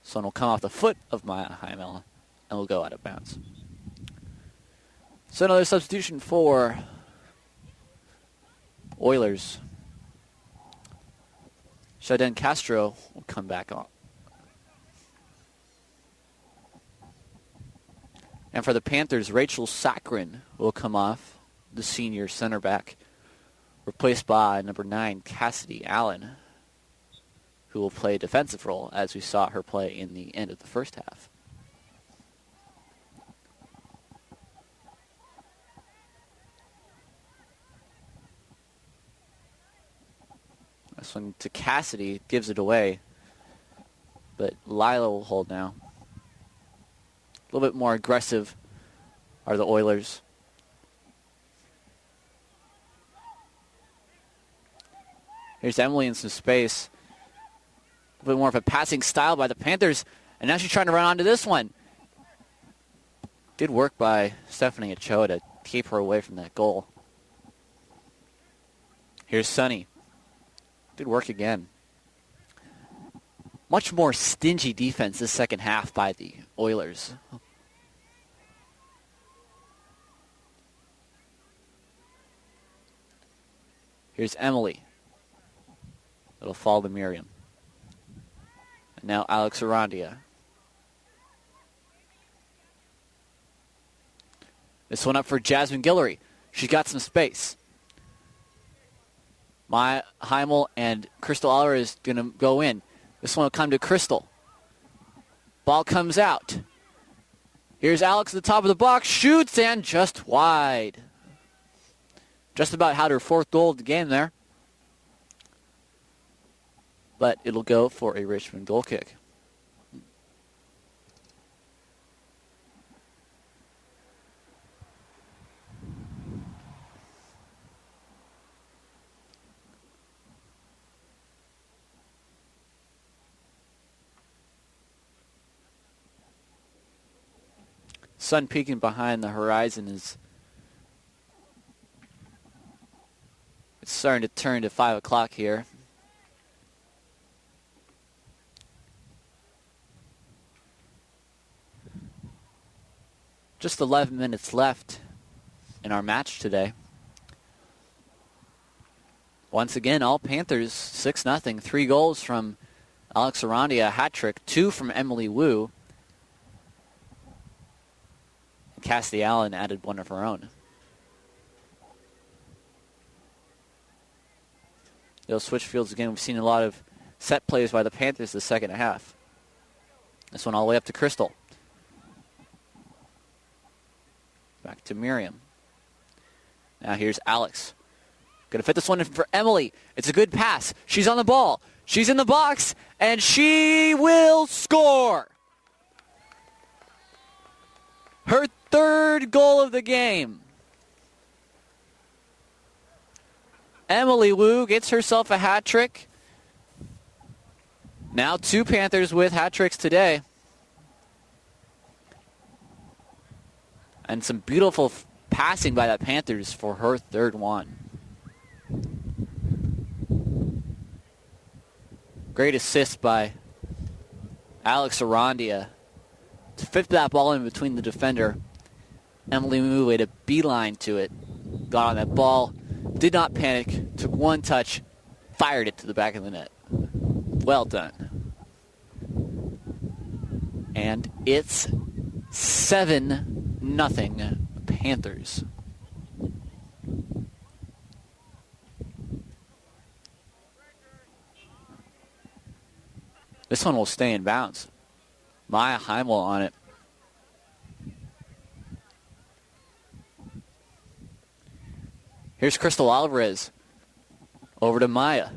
This one will come off the foot of Maya Heimel and will go out of bounds. So another substitution for Oilers. Shaden Castro will come back on. And for the Panthers, Rachel Saccharin will come off, the senior center back, replaced by number 9, Cassidy Allen, who will play a defensive role as we saw her play in the end of the first half. This one to Cassidy, gives it away, but Lila will hold now. A little bit more aggressive are the Oilers. Here's Emily in some space. A little bit more of a passing style by the Panthers, and now she's trying to run onto this one. Good work by Stephanie Ochoa to keep her away from that goal. Here's Sunny. Good work again. Much more stingy defense this second half by the Oilers. Here's Emily. It'll fall to Miriam. And now Alex Arandia. This one up for Jasmine Guillory. She got some space. Maya Heimel and Crystal Alvarez is going to go in. This one will come to Crystal. Ball comes out. Here's Alex at the top of the box. Shoots and just wide. Just about had her fourth goal of the game there. But it'll go for a Richmond goal kick. Sun peeking behind the horizon is it's starting to turn to 5 o'clock here. Just 11 minutes left in our match today. Once again, all Panthers 6-0. 3 goals from Alex Arandia, a hat trick. 2 from Emily Wu. Cassidy Allen added one of her own. They'll switch fields again. We've seen a lot of set plays by the Panthers the second half. This one all the way up to Crystal. Back to Miriam. Now here's Alex. Going to fit this one in for Emily. It's a good pass. She's on the ball. She's in the box, and she will score. Her third goal of the game. Emily Wu gets herself a hat trick. Now 2 Panthers with hat tricks today. And some beautiful passing by the Panthers for her third one. Great assist by Alex Arandia to fit that ball in between the defender. Emily Wu made a beeline to it. Got on that ball. Did not panic. Took one touch. Fired it to the back of the net. Well done. And it's 7-0 Panthers. This one will stay in bounds. Maya Heimel on it. Here's Crystal Alvarez. Over to Maya.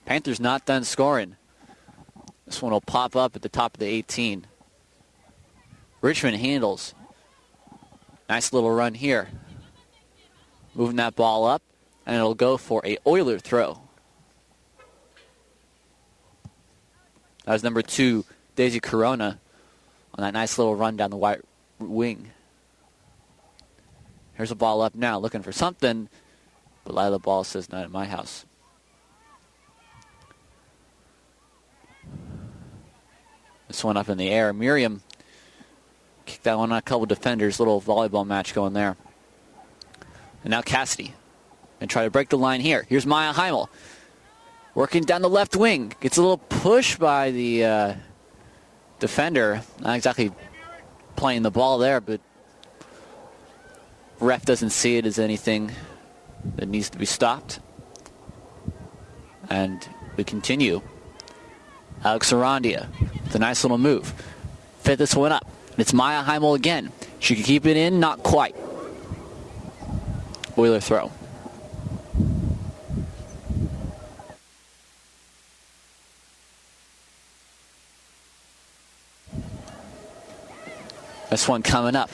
Panthers not done scoring. This one will pop up at the top of the 18. Richmond handles. Nice little run here. Moving that ball up, and it'll go for a Oiler throw. That was number 2, Daisy Corona, on that nice little run down the right wing. Here's a ball up now, looking for something, but Lila Ball says not in my house. This one up in the air. Miriam kicked that one on a couple defenders. Little volleyball match going there. And now Cassidy. And try to break the line here. Here's Maya Heimel. Working down the left wing. Gets a little push by the defender. Not exactly playing the ball there, but ref doesn't see it as anything that needs to be stopped. And we continue. Alex Arandia with a nice little move. Fit this one up. It's Maya Heimel again. She can keep it in, not quite. Oiler throw. This one coming up.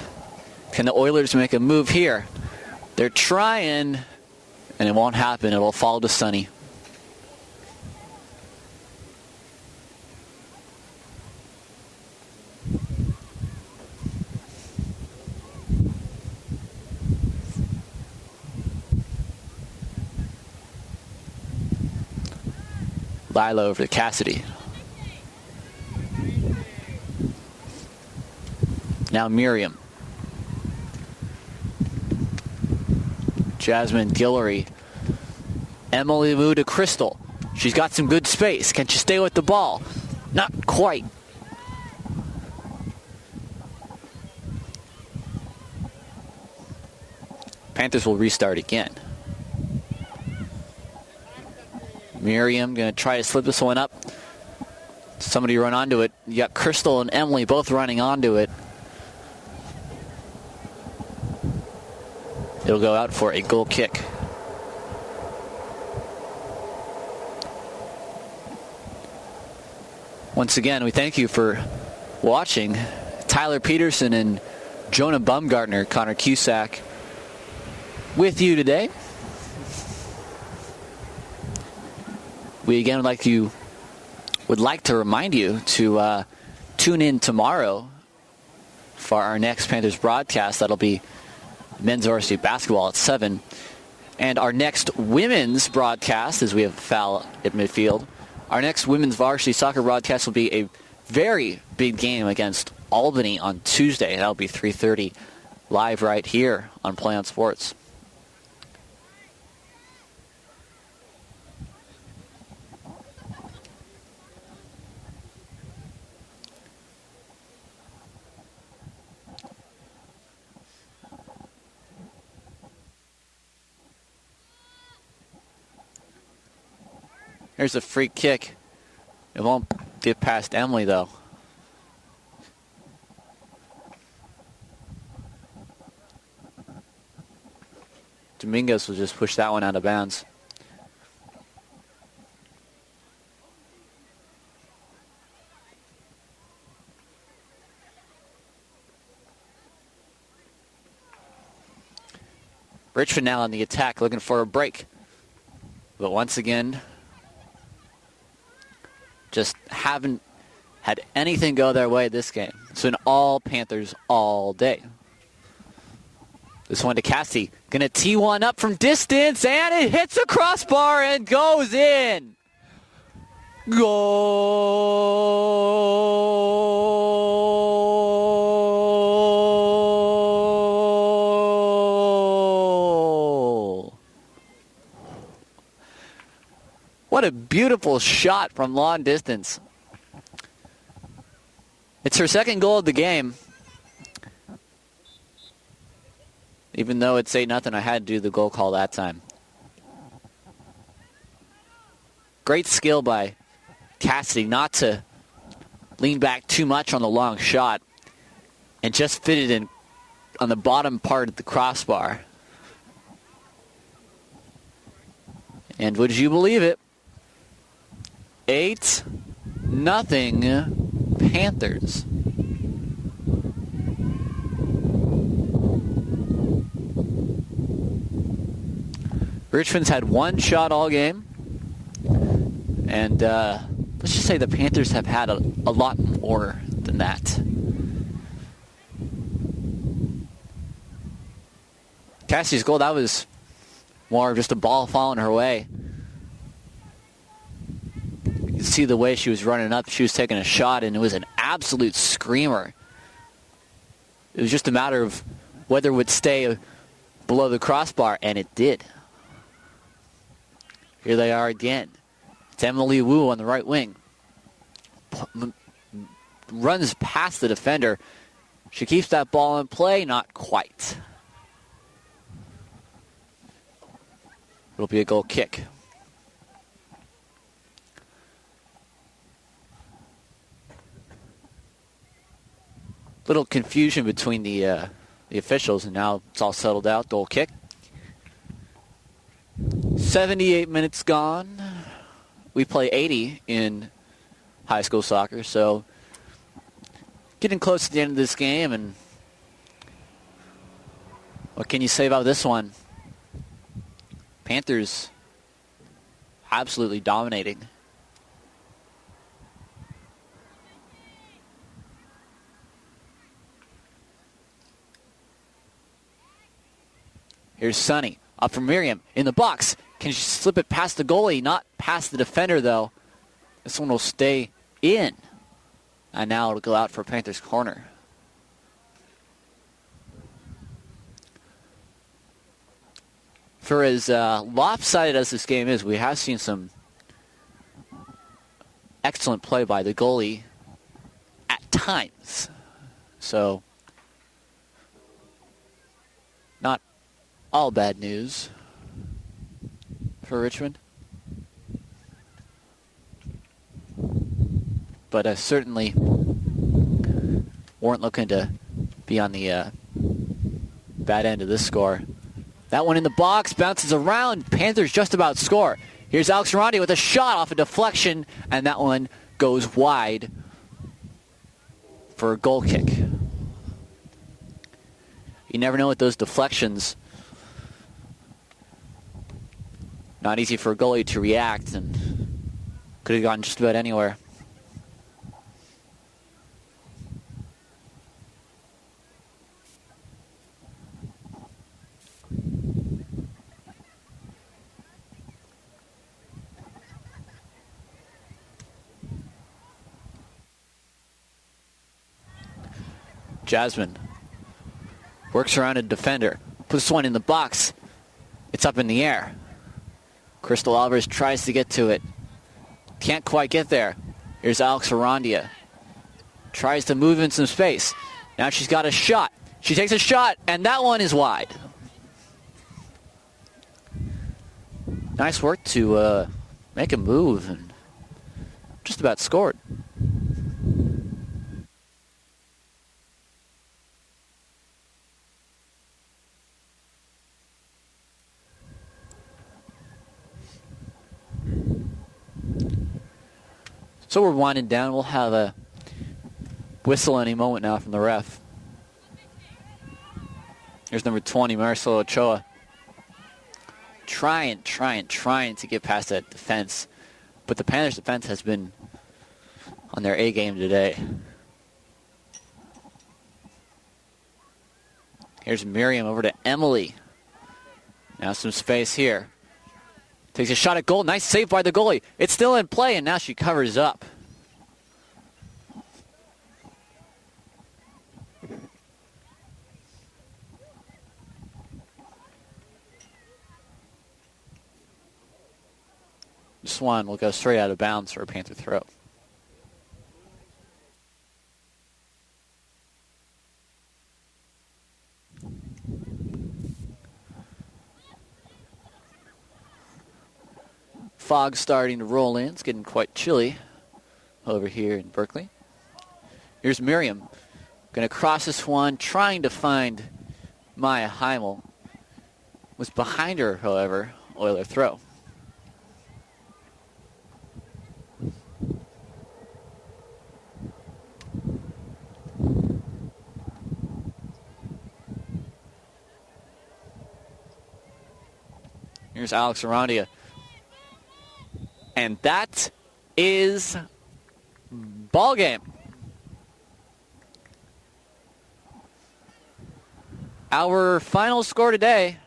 Can the Oilers make a move here? They're trying, and it won't happen. It'll fall to Sunny. Lila over to Cassidy. Now Miriam. Jasmine Guillory. Emily Wu to Crystal. She's got some good space. Can she stay with the ball? Not quite. Panthers will restart again. Miriam going to try to slip this one up. Somebody run onto it. You got Crystal and Emily both running onto it. It'll go out for a goal kick. Once again, we thank you for watching. Tyler Petersen and Jonah Bumgartner, Conor Cusack, with you today. We again would like to remind you to tune in tomorrow for our next Panthers broadcast. That'll be men's varsity basketball at 7. And our next women's broadcast, as we have foul at midfield, our next women's varsity soccer broadcast will be a very big game against Albany on Tuesday. That'll be 3:30 live right here on Play on Sports. Here's a free kick. It won't get past Emily, though. Dominguez will just push that one out of bounds. Richmond now on the attack, looking for a break. But once again, just haven't had anything go their way this game. It's been all Panthers all day. This one to Cassie. Gonna tee one up from distance, and it hits a crossbar and goes in. Goal! What a beautiful shot from long distance. It's her second goal of the game. Even though it's 8-0, I had to do the goal call that time. Great skill by Cassidy not to lean back too much on the long shot and just fit it in on the bottom part of the crossbar. And would you believe it? 8-0 Panthers. Richmond's had one shot all game. And let's just say the Panthers have had a lot more than that. Cassie's goal, that was more of just a ball falling her way. You can see the way she was running up. She was taking a shot, and it was an absolute screamer. It was just a matter of whether it would stay below the crossbar, and it did. Here they are again. It's Emily Wu on the right wing. Runs past the defender. She keeps that ball in play, not quite. It'll be a goal kick. Little confusion between the officials, and now it's all settled out. Goal kick. 78 minutes gone. We play 80 in high school soccer, so getting close to the end of this game, and what can you say about this one? Panthers absolutely dominating. Here's Sunny. Up from Miriam. In the box. Can she slip it past the goalie? Not past the defender, though. This one will stay in. And now it'll go out for Panthers corner. For as lopsided as this game is, we have seen some excellent play by the goalie at times. So, not all bad news for Richmond. But certainly weren't looking to be on the bad end of this score. That one in the box, bounces around. Panthers just about score. Here's Alex Rondi with a shot off a deflection, and that one goes wide for a goal kick. You never know with those deflections. Not easy for a goalie to react, and could have gone just about anywhere. Jasmine works around a defender, puts one in the box. It's up in the air. Crystal Alvarez tries to get to it. Can't quite get there. Here's Alex Arandia. Tries to move in some space. Now she's got a shot. She takes a shot, and that one is wide. Nice work to make a move, and just about scored. So we're winding down. We'll have a whistle any moment now from the ref. Here's number 20, Marcelo Ochoa. Trying to get past that defense. But the Panthers' defense has been on their A game today. Here's Miriam over to Emily. Now some space here. Takes a shot at goal. Nice save by the goalie. It's still in play, and now she covers up. This one will go straight out of bounds for a Panther throw. Fog starting to roll in. It's getting quite chilly over here in Berkeley. Here's Miriam. Going to cross this one, trying to find Maya Heimel. Was behind her, however. Oiler throw. Here's Alex Arandia. And that is ball game. Our final score today,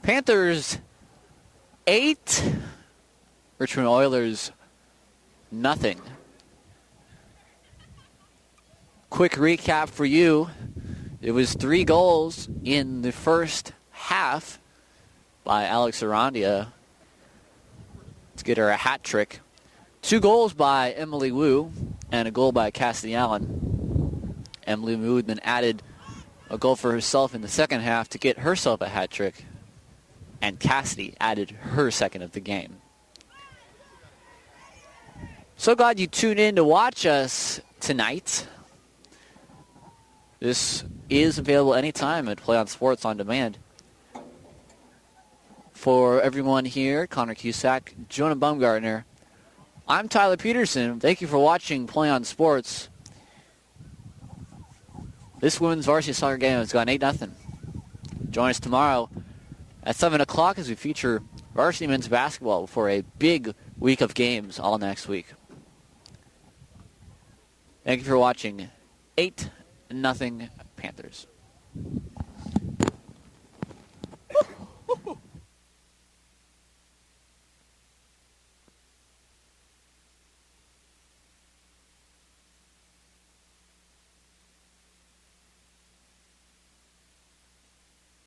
Panthers 8, Richmond Oilers nothing. Quick recap for you. It was 3 goals in the first half by Alex Arandia to get her a hat trick. 2 goals by Emily Wu and a goal by Cassidy Allen. Emily Wu then added a goal for herself in the second half to get herself a hat trick, and Cassidy added her second of the game. So glad you tuned in to watch us tonight. This is available anytime at Play on Sports On Demand. For everyone here, Conor Cusack, Jonah Baumgartner, I'm Tyler Petersen. Thank you for watching Play on Sports. This women's varsity soccer game has gone 8-0. Join us tomorrow at 7 o'clock as we feature varsity men's basketball for a big week of games all next week. Thank you for watching 8-0 Panthers.